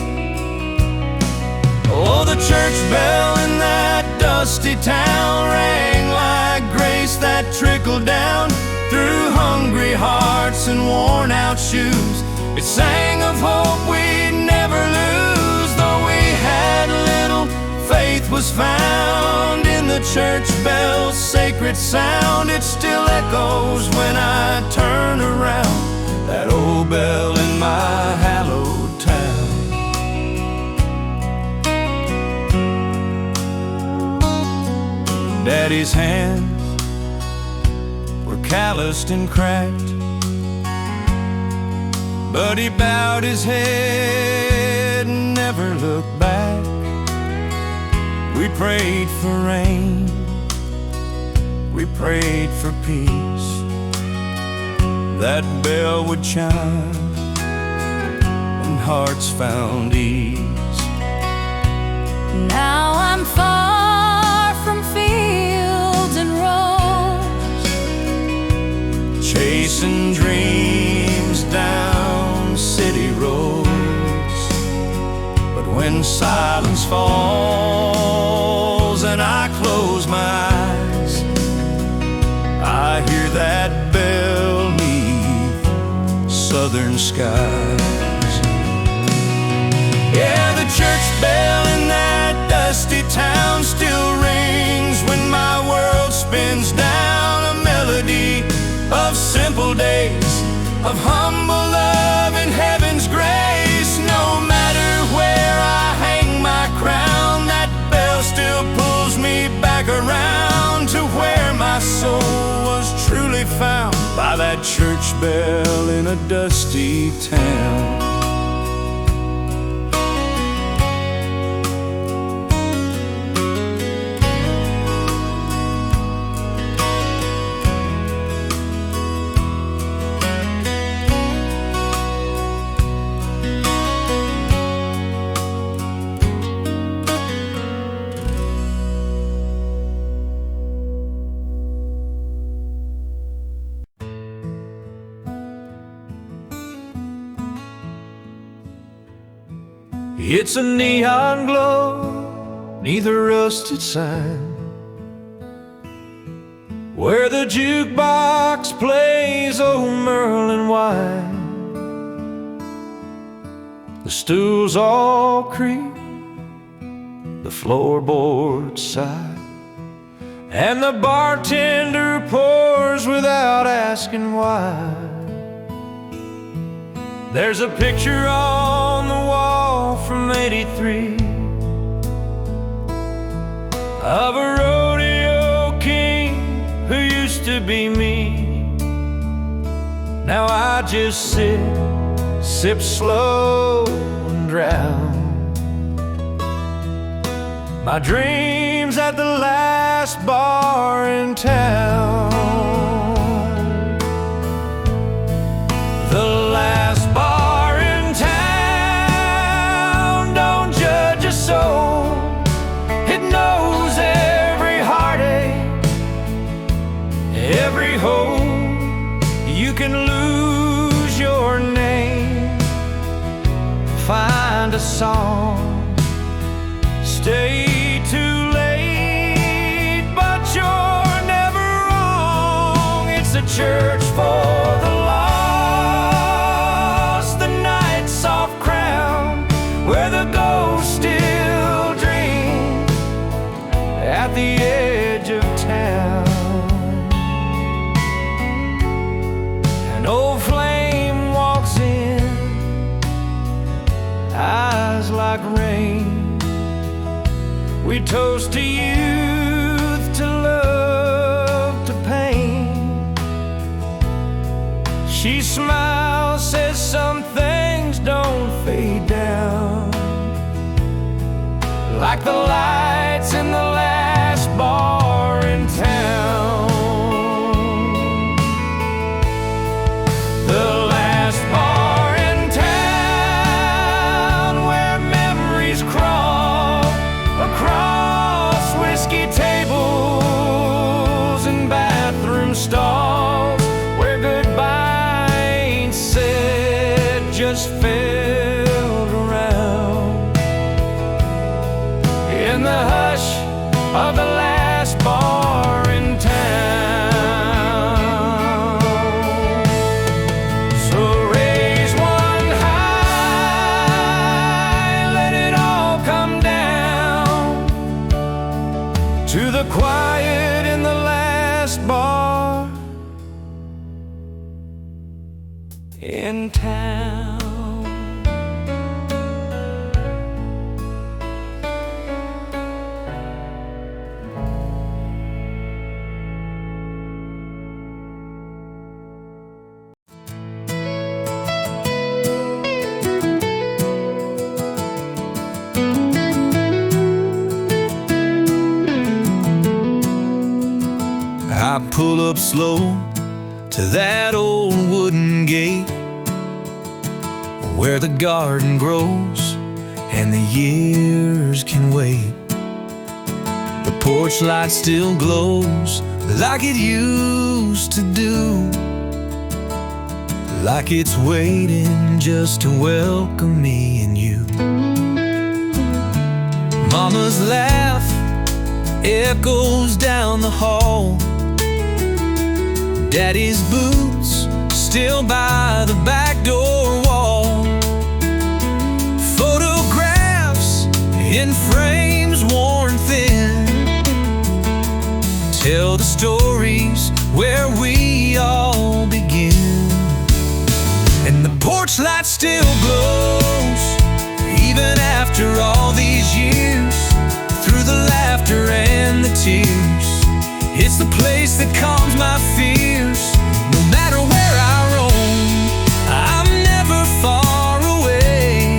Oh, the church bell in that dusty town rang like grace that trickled down through hungry hearts and worn out shoes. It sang of hope we'd never lose. Though we had little, faith was found in the church bell's sacred sound. It still echoes when I turn around, that old bell in my hallowed town. Daddy's hands were calloused and cracked, but he bowed his head and never looked back. We prayed for rain, we prayed for peace, that bell would chime and hearts found ease.
Now I'm far from fields and roads,
chasing dreams down city roads. But when silence falls and I close my eyes, I hear that bell 'neath southern skies. Yeah, the church bell in that dusty town still rings when my world spins down, a melody of simple days, of humble love and heaven's grace. No matter where I hang my crown, that bell still pulls me back around to where my soul was truly found, by that church bell in a dusty town. It's a neon glow neath a rusted sign, where the jukebox plays old Merlin wine. The stools all creak, the floorboards sigh, and the bartender pours without asking why. There's a picture on the wall from '83 of a rodeo king who used to be me. Now I just sip slow and drown my dreams at the last bar in town. The last bar in town don't judge a soul. It knows every heartache, every hope. You can lose your name, find a song, stay too late, but you're never wrong. It's a church for the lost, the night's soft crown, where the ghosts still dream at the edge of town. eyes like rain. We toast to youth, to love, to pain. She smiles, says some things don't fade down, like the lights in the last bar in town. The last bar in town, where memories crawl across whiskey tables and bathroom stalls, where goodbye ain't said, just filled around in the hush of the last bar in town. So raise one high, let it all come down to the quiet in the last bar in town.
I pull up slow to that old wooden gate where the garden grows and the years can wait. The porch light still glows like it used to do, like it's waiting just to welcome me and you. Mama's laugh echoes down the hall. Daddy's boots still by the back door wall. Photographs in frames worn thin tell the stories where we all begin. And the porch light still glows even after all these years, through the laughter and the tears. It's the place that calms my fears. No matter where I roam, I'm never far away,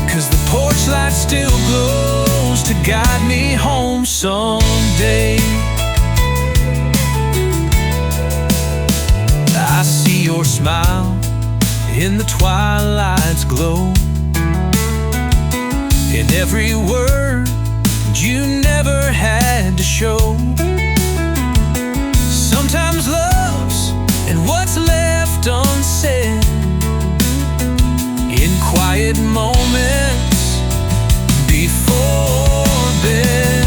'cause the porch light still glows to guide me home someday. I see your smile in the twilight's glow, in every word you never had to show. Sometimes love's and what's left unsaid, in quiet moments before bed.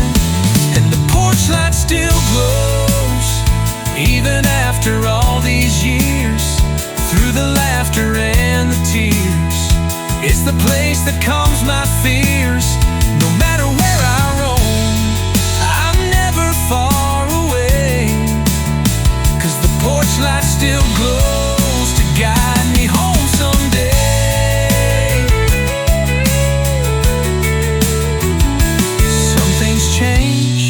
And the porch light still glows even after all these years, through the laughter and the tears. It's the place that calms my fears. No matter where I roam, I'm never far away, 'cause the porch light still glows to guide me home someday. Some things change,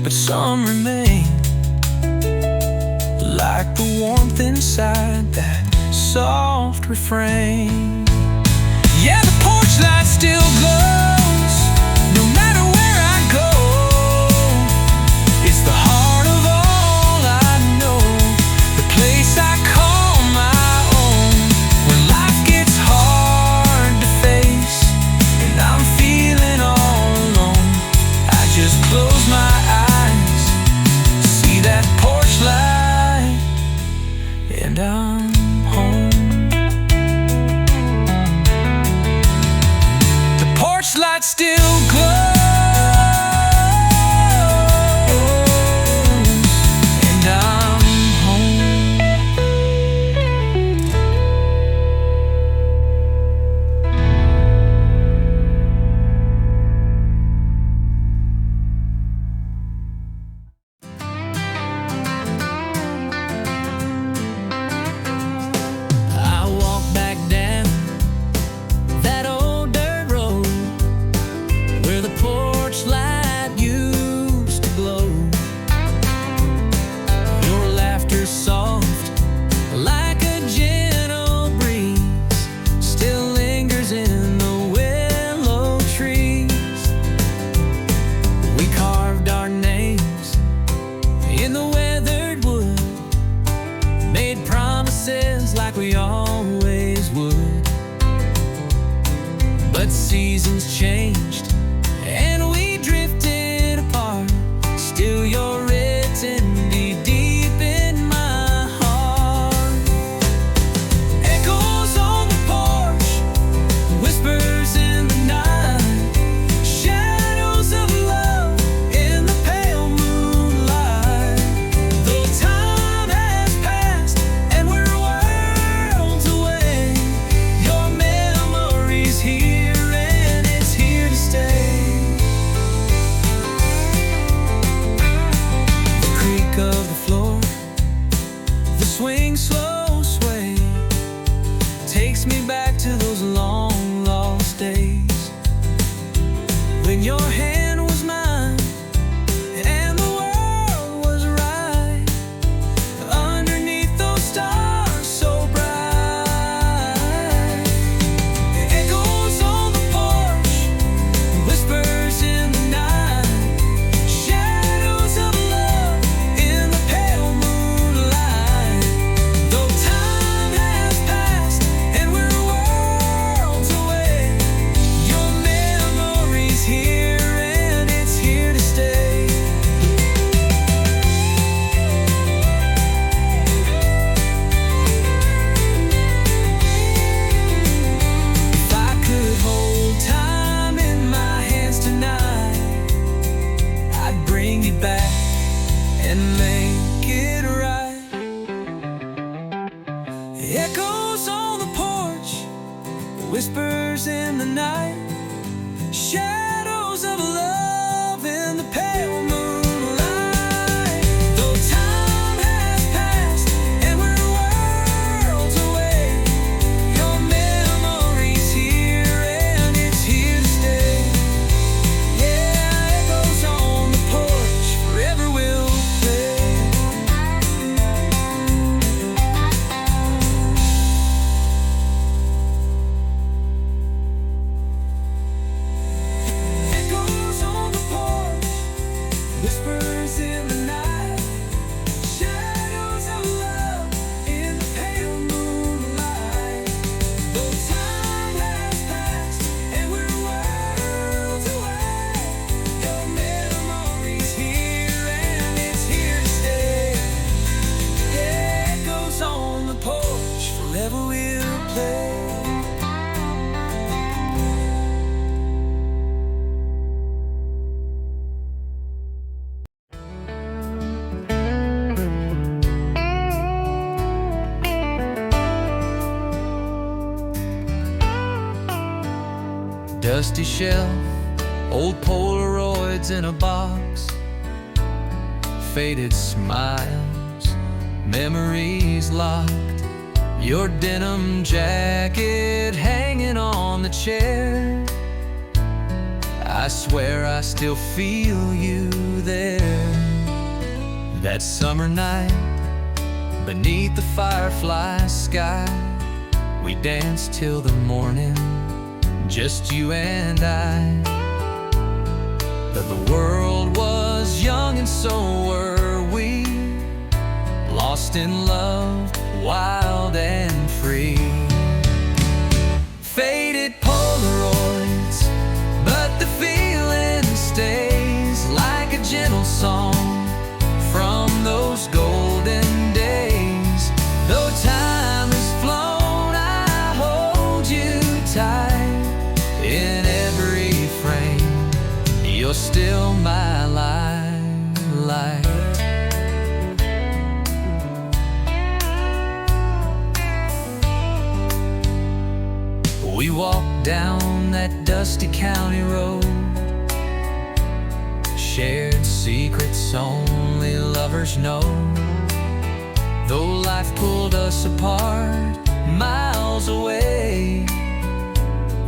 but some remain, like the warmth inside that soft refrain. Yeah, the porch light still glows no matter where I go. It's the heart of all I know, the place I call my own when life gets hard to face and I'm feeling all alone. I just close my eyes, see that porch light, and I'm home. The porch light still glows, and I'm home. I walk back down that But seasons changed and we drifted apart. Still you're written deep, deep in my heart. Echoes on the porch, whispers in the night, shadows of love in the pale moonlight. Though time has passed and we're worlds away, your memory's here and it's here to stay. The creak of the floor, the swing slow sway, takes me back to those long lost days when your hand was mine and the world was right underneath those stars so bright. Echoes on the porch, whispers in the night, shadows of love in the pale moonlight. Though time has passed and we're worlds away, your memory's here and it's here to stay. If I could hold time in my hands tonight, I'd bring it back and make it right. Echoes on the porch, whispers in the night, shadows of love in the pale moonlight. Though time has passed and we're worlds away, your memory's here and it's here to stay. Yeah, echoes on the porch, forever will play. Echoes on the porch, whispers in the night, shadows of love in the pale moonlight. Though time has passed and we're worlds away, your memory's here and it's here to stay. Yeah, echoes on the porch, forever will play.
Dusty shelf, old Polaroids in a box, faded smiles, memories locked. Your denim jacket hanging on the chair. I swear I still feel you there. That summer night, beneath the firefly sky, we danced till the morning, just you and I. But the world was young and so were we, lost in love, wild and free. Faded Polaroids, but the feeling stays like a gentle song from those golden days. Though time has flown, I hold you tight in every frame. You're still my light. We walked down that dusty county road, shared secrets only lovers know. Though life pulled us apart miles away,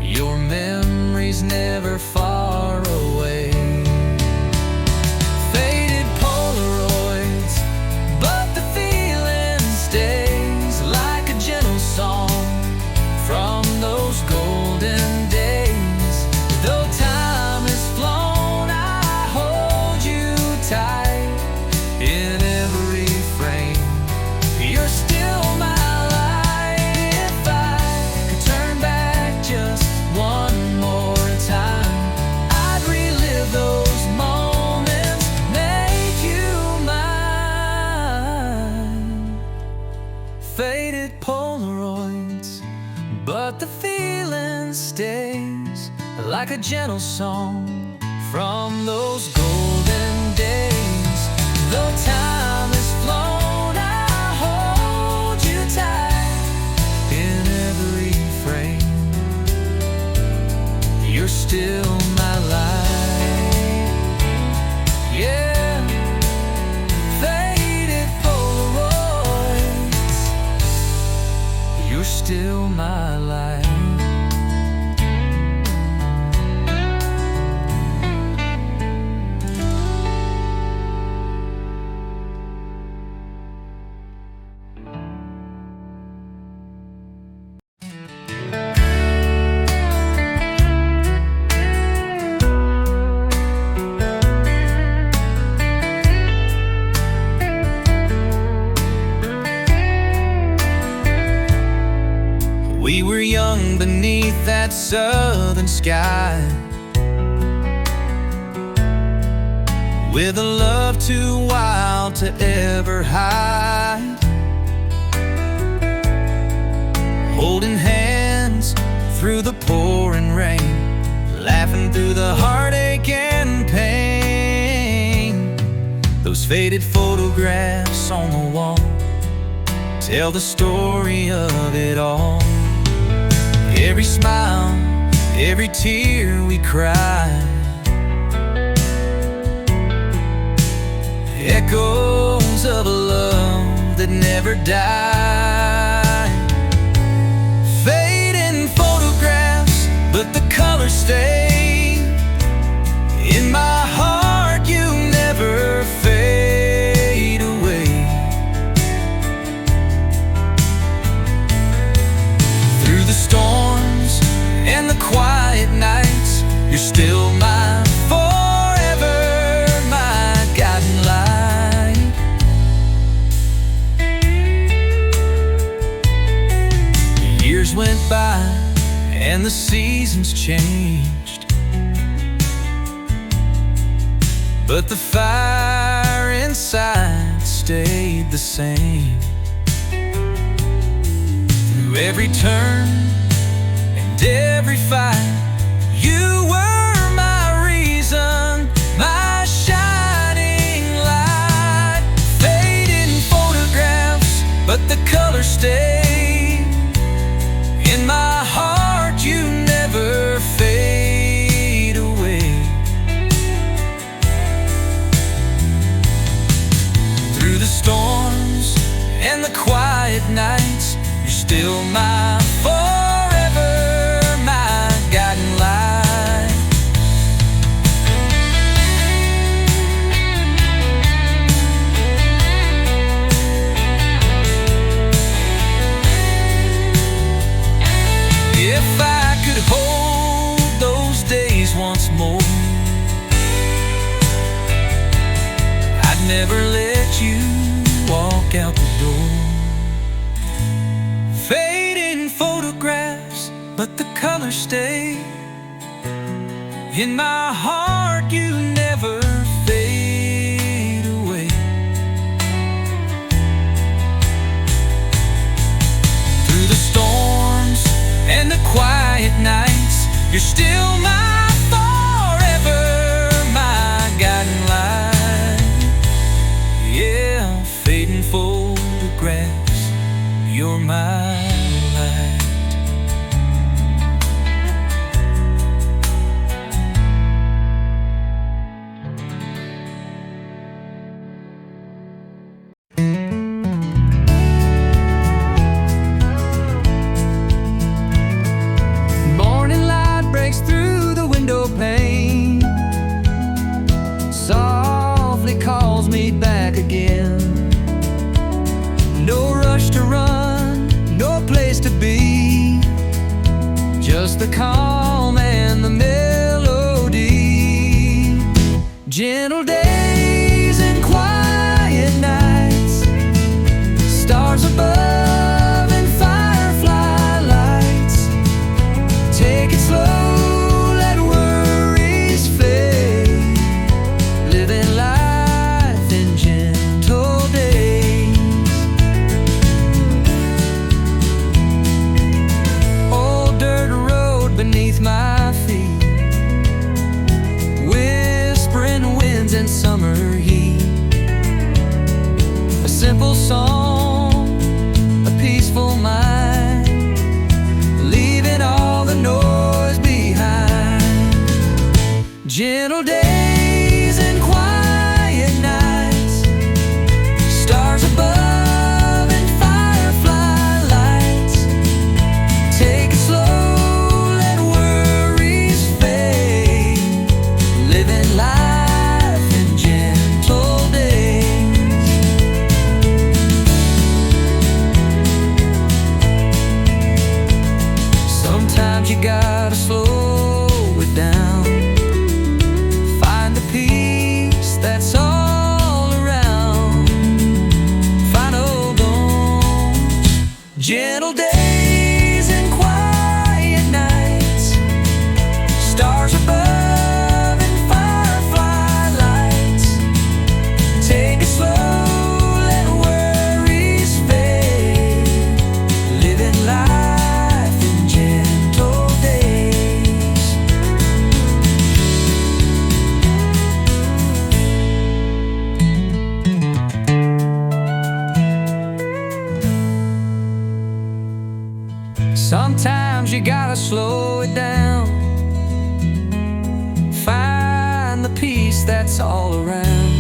your memory's never far away. Faded Polaroids, but the feeling stays like a gentle song from those golden days. Though time has flown, I hold you tight in every frame. You're still my light. If I could turn back just one more like a gentle song from those golden days. Though time has flown, I'll hold you tight in every frame. You're still my light, yeah. Faded Polaroids, you're still my light.
We were young beneath that southern sky, with a love too wild to ever hide, holding hands through the pouring rain, laughing through the heartache and pain. Those faded photographs on the wall tell the story of it all. Every smile, every tear we cried, echoes of a love that never died. Fading photographs, but the colors stay in my heart. You never fade away. Through the storms and the quiet nights, you're still my forever, my guiding light. Years went by and the seasons changed, but the fire inside stayed the same. Through every turn and every fight, you were my reason, my shining light. Fading photographs, but the colors stay in my heart. You never fade away. Through the storms and the quiet nights, you're still my forever, my guiding light. If I could hold those days once more, I'd never let you walk out the door. Fading photographs, but the colors stay in my heart. You never fade away. Through the storms and the quiet nights, you're still my forever, my guiding light. Yeah, fading photographs, you're my light.
Morning light breaks through the window pane, softly calls me back again. No rush to run, no place to be, just the calm and the melody. Gentle days and quiet nights, stars above and firefly lights. Take it slow, let worries fade, living life in gentle days. Old dirt road beneath my feet, and summer heat. A simple song, a peaceful mind, leaving all the noise behind. Gentle days and quiet nights, stars above and firefly lights. Take it slow, let worries fade, living life in gentle days. Sometimes you gotta slow it down, find the peace that's all around. Final bones, gentle days and quiet nights, stars above and firefly lights. Take it slow, let worries fade, living life in gentle days. Sometimes you gotta slow it down, find the peace that's all around.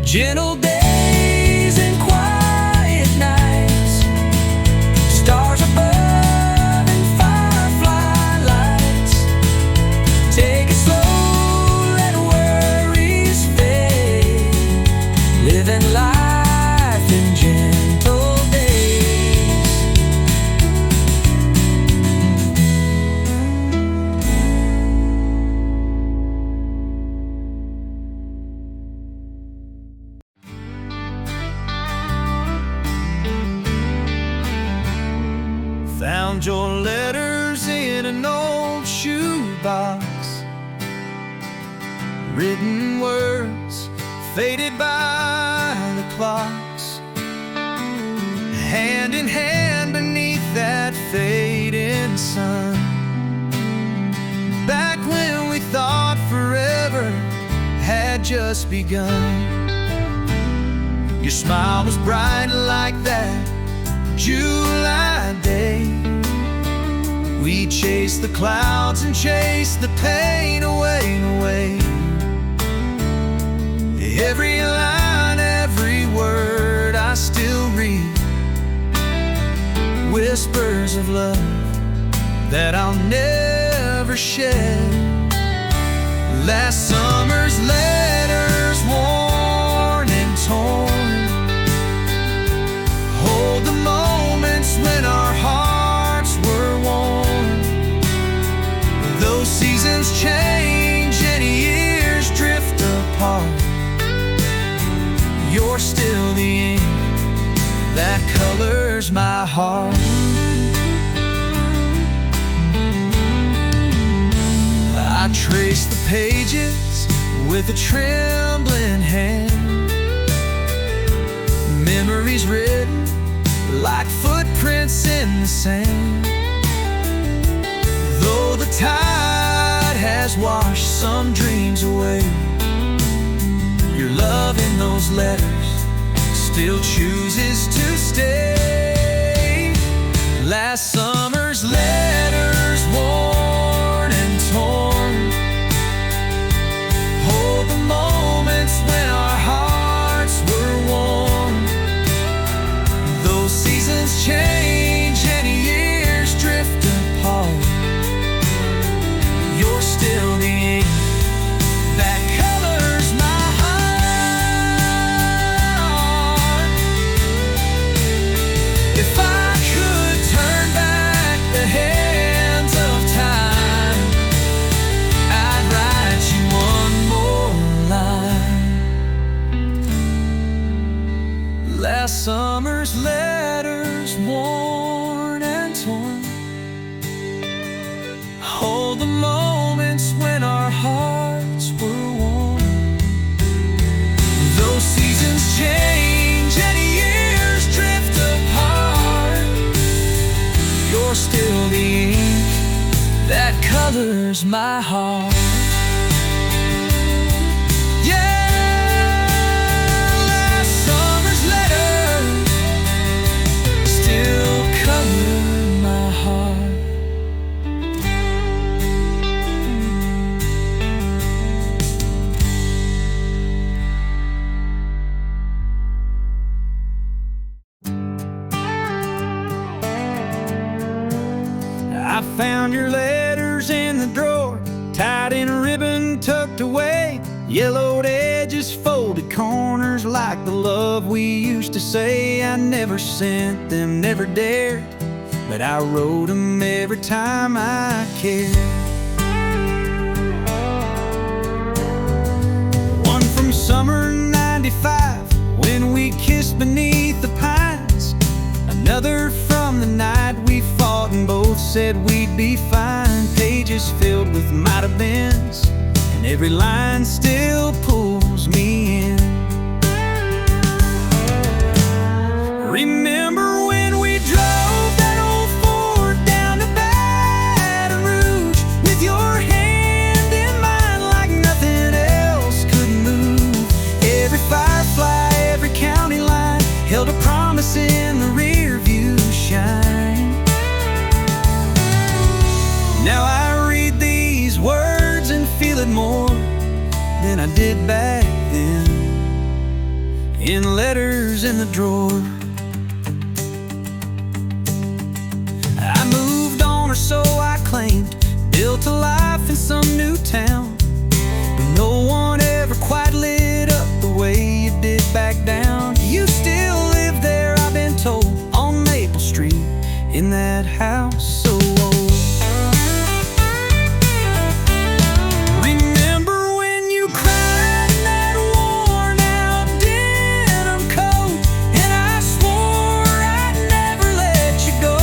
Gentle days and quiet nights, stars above and firefly lights. Take it slow, let worries fade, living life in gentle days.
Found your letters in an old shoebox, written words faded by the clocks, hand in hand beneath that fading sun. Back when we thought forever had just begun. Your smile was bright like that July day. We chased the clouds and chased the pain away and away. Every line, every word I still read, whispers of love that I'll never shed. Last summer's letters, worn and torn, hold the moments when our hearts were warm. Those seasons change and years drift apart. You're still the ink that colors my heart. I trace the pages with a trembling hand, memories written like footprints in the sand. Though the tide has washed some dreams away, your love in those letters still chooses to stay. Last summer's letters, worn and torn, hold the moments when our hearts were warm. Those seasons change and years drift apart. You're still the ink that colors my heart. If I could turn back the hands of time, I'd write you one more line. Last summer's letters, worn and torn, hold the moments when our hearts were warm. Those seasons change and years drift apart. You're still the ink that colors my heart.
letters in the drawer, tied in a ribbon tucked away, yellowed edges, folded corners, like the love we used to say. I never sent them, never dared, but I wrote them every time I cared. One from summer '95, when we kissed beneath the pines. Another from the night we fought and both said we'd be fine. Pages filled with might have beens, and every line still pulls me in. Remember when we drove that old Ford down to Baton Rouge, with your hand in mine like nothing else could move. Every firefly, every county line held a promise in the rear view shine. Now I read these words and feel it more than I did back then, in letters in the drawer. I moved on, or so I claimed, built a life in some new town, but no one ever quite lit up the way you did back down. You still live there, I've been told, on Maple Street, in that house so old. Remember when you cried in that worn-out denim coat, and I swore I'd never let you go.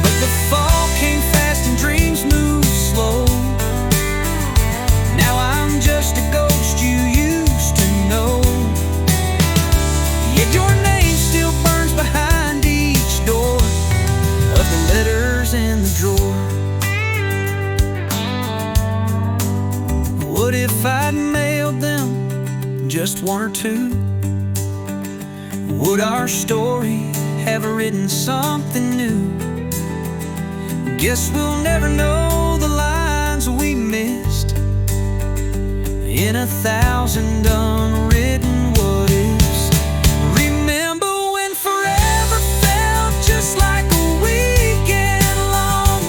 But the fall came fast and dreams moved slow. Now I'm just a ghost you used to know. Yet your name still burns behind each door of the letters in the drawer. What if I'd mailed them, just one or two? Would our story have written something new? Guess we'll never know the lines we missed in 1,000 unwritten what ifs. Remember when forever felt just like a weekend long,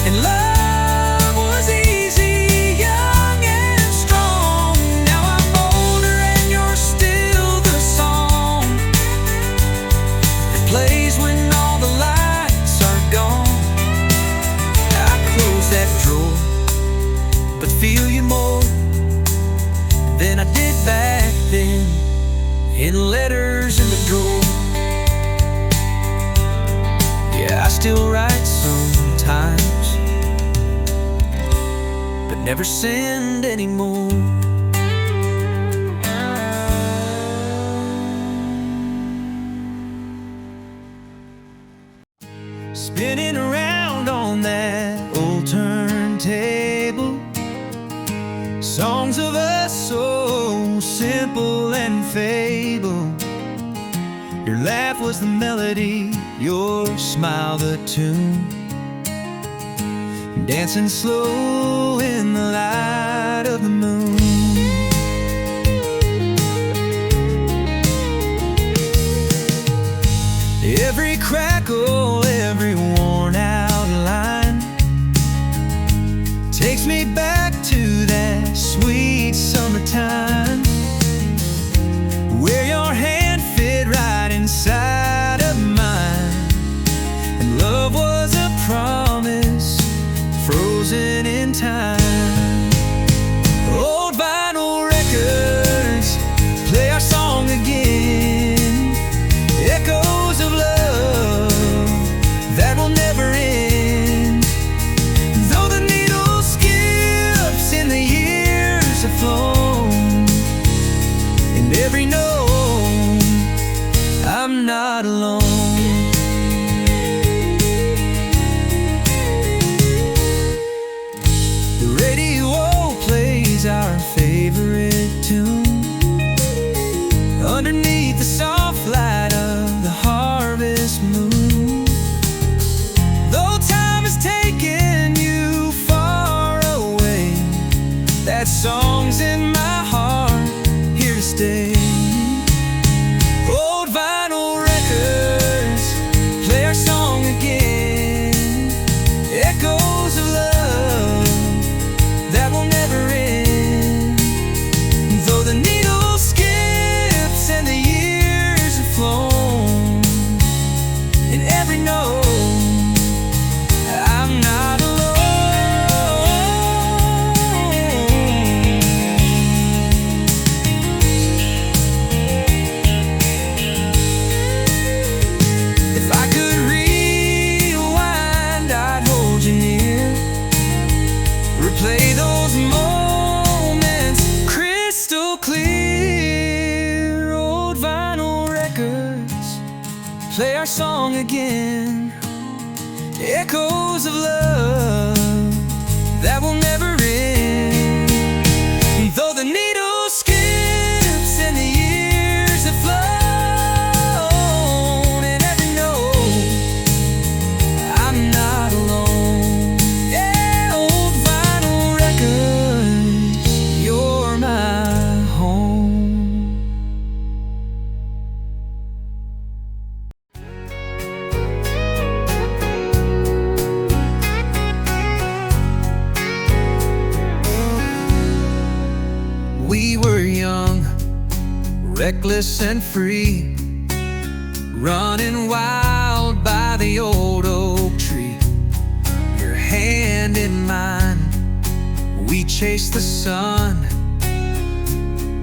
and love was easy, young and strong. Now I'm older and you're still the song that plays when all the lights are gone. I close that drawer, but feel you more than I did back then, in letters in the drawer. Yeah, I still write sometimes, but never send anymore. Spinning around on that old turntable, songs of us so simple and fable. Your laugh was the melody, your smile the tune, dancing slow in the light of the moon. Every crackle, every worn out line takes me back to that sweet summertime, where your hand fit right inside of mine, and love was a promise frozen in time. Old vinyl records play our song again, echoes of love that will never end. Though the needle skips and the years have flown, in every note I'm not alone. The radio plays our favorite tune underneath the soft light of the harvest moon. Though time has taken you far away, that song's in my heart, here to stay. Old vinyl records play our song again, echoes echoes of love that will never end. Though the needle skips and the years have flown, and every note, I'm not alone. Yeah, old vinyl records, you're my home.
We were young, reckless and free, running wild by the old oak tree. Your hand in mine, we chased the sun,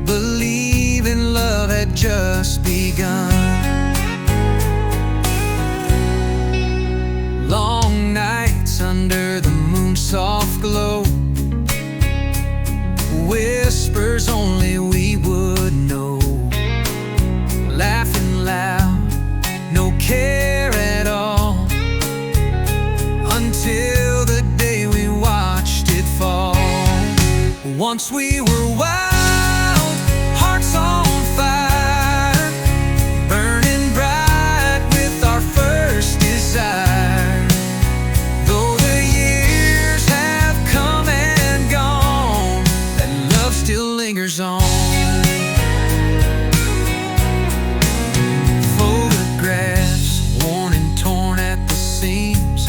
believing love had just begun. Long nights under the moon's soft glow, whispers only we would know. Laughing loud, no care at all, until the day we watched it fall. Once we were wild, hearts on fire, burning bright with our first desire. Though the years have come and gone, that love still lingers on. Photographs worn and torn at the seams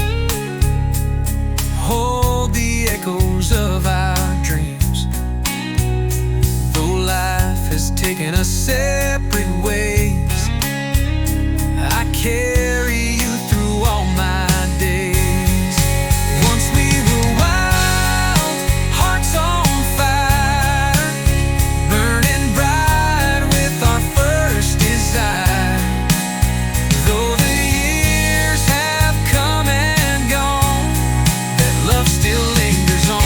hold the echoes of our dreams. Though life has taken us separate ways, I carry you through all my days. Once we were wild, hearts on fire, burning bright with our first desire. Though the years have come and gone, that love still lingers on.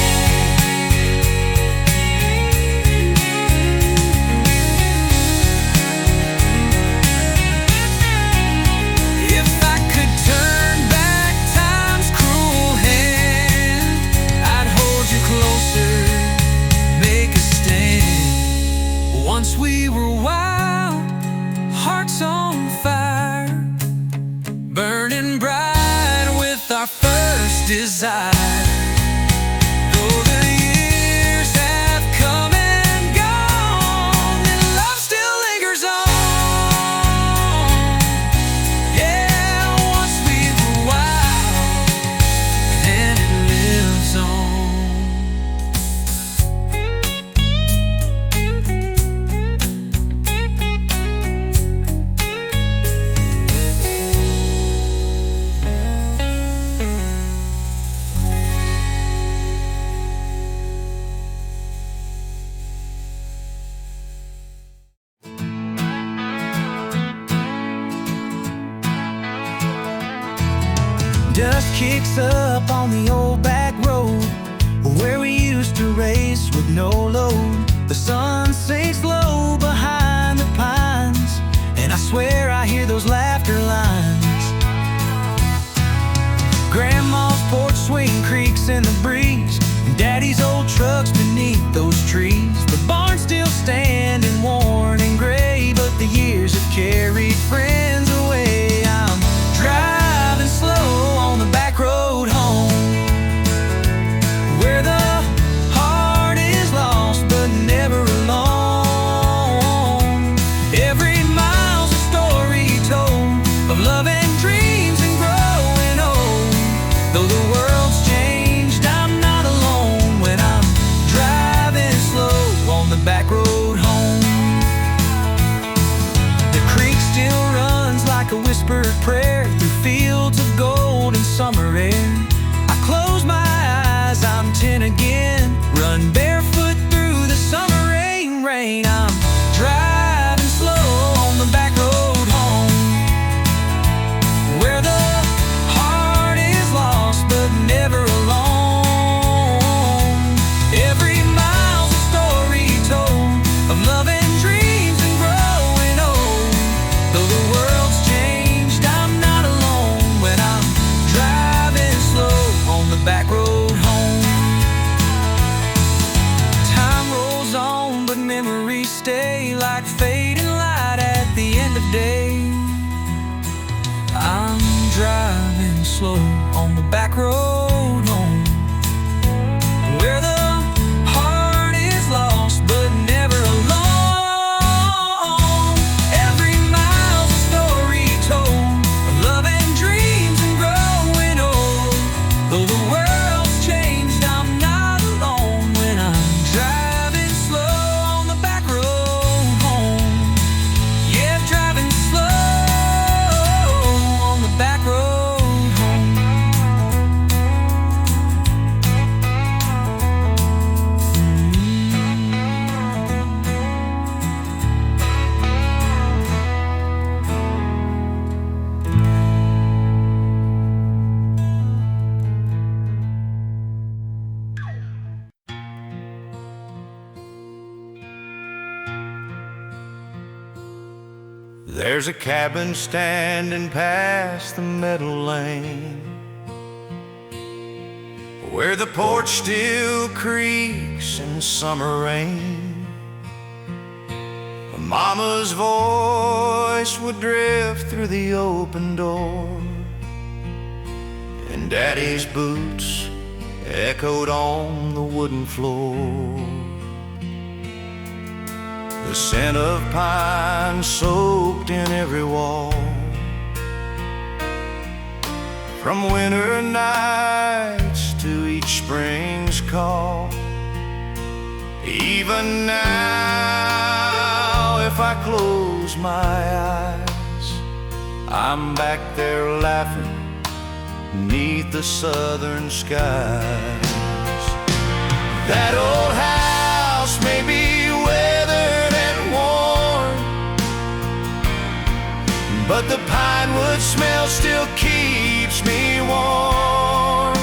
If I could turn back time's cruel hand, I'd hold you closer, make a stand. Once we were wild, hearts on fire, burning bright with our first desire. Though the years have come and gone, and love still lingers on. Yeah, once we were wild, and it lives on.
Dust kicks up on the old back road where we used to race with no load. The sun sinks low behind the pines, and I swear I hear those laughter lines. Grandma's porch swing creaks in the breeze, and Daddy's old truck's beneath those trees. The barn's still standing worn and gray, but the years have carried friends away. I'm driving slow on the back road home, where the heart is lost but never alone. Every mile's a story told of love and dreams and growing old. Though the world's changed, I'm not alone when I'm driving slow on driving slow on the back road home, where the heart is lost but never alone. Every mile's a story told of love and dreams and growing old. Though the world's changed, I'm not alone when I'm driving slow on the back road home. Yeah, driving slow on the back road home.
There's a cabin standing past the meadow lane, where the porch still creaks in summer rain. Mama's voice would drift through the open door, and Daddy's boots echoed on the wooden floor. The scent of pine soaked in every wall, from winter nights to each spring's call. Even now, if I close my eyes, I'm back there laughing neath the southern skies. That old house may be weathered and worn, but the pine wood smell still keeps me warm.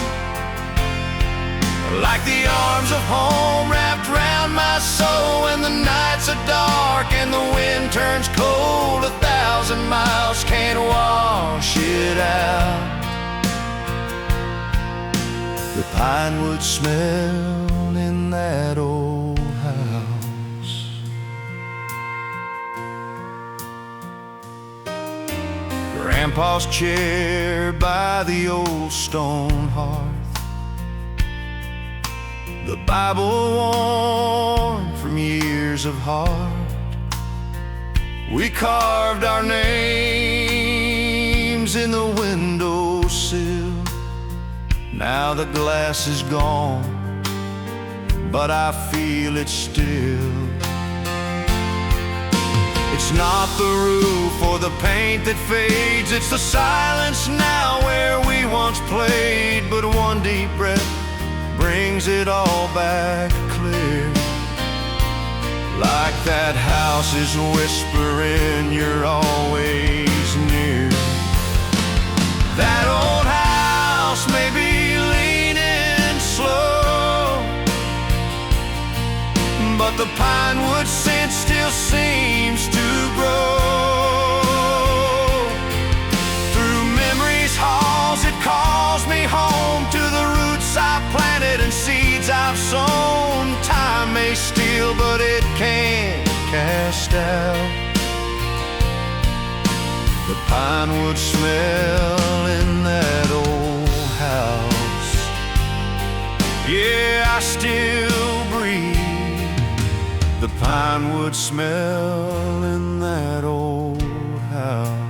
Like the arms of home wrapped round my soul when the nights are dark and the wind turns cold. 1,000 miles can't wash it out. The pine wood smell in that old house. Grandpa's chair by the old stone hearth, the Bible worn from years of heart. We carved our names in the windowsill. Now the glass is gone, but I feel it still. It's not the roof or the paint that fades, it's the silence now where we once played. But one deep breath brings it all back clear. Like that house is whispering you're always near. That old house may be leaning slow, but the pine wood scent still seems to grow. Through memory's halls it calls me home to the roots I planted and seeds I've sown. Time may steal, but it can't cast out the pine wood smell in that old house. Yeah, I still breathe the pine wood smell in that old house.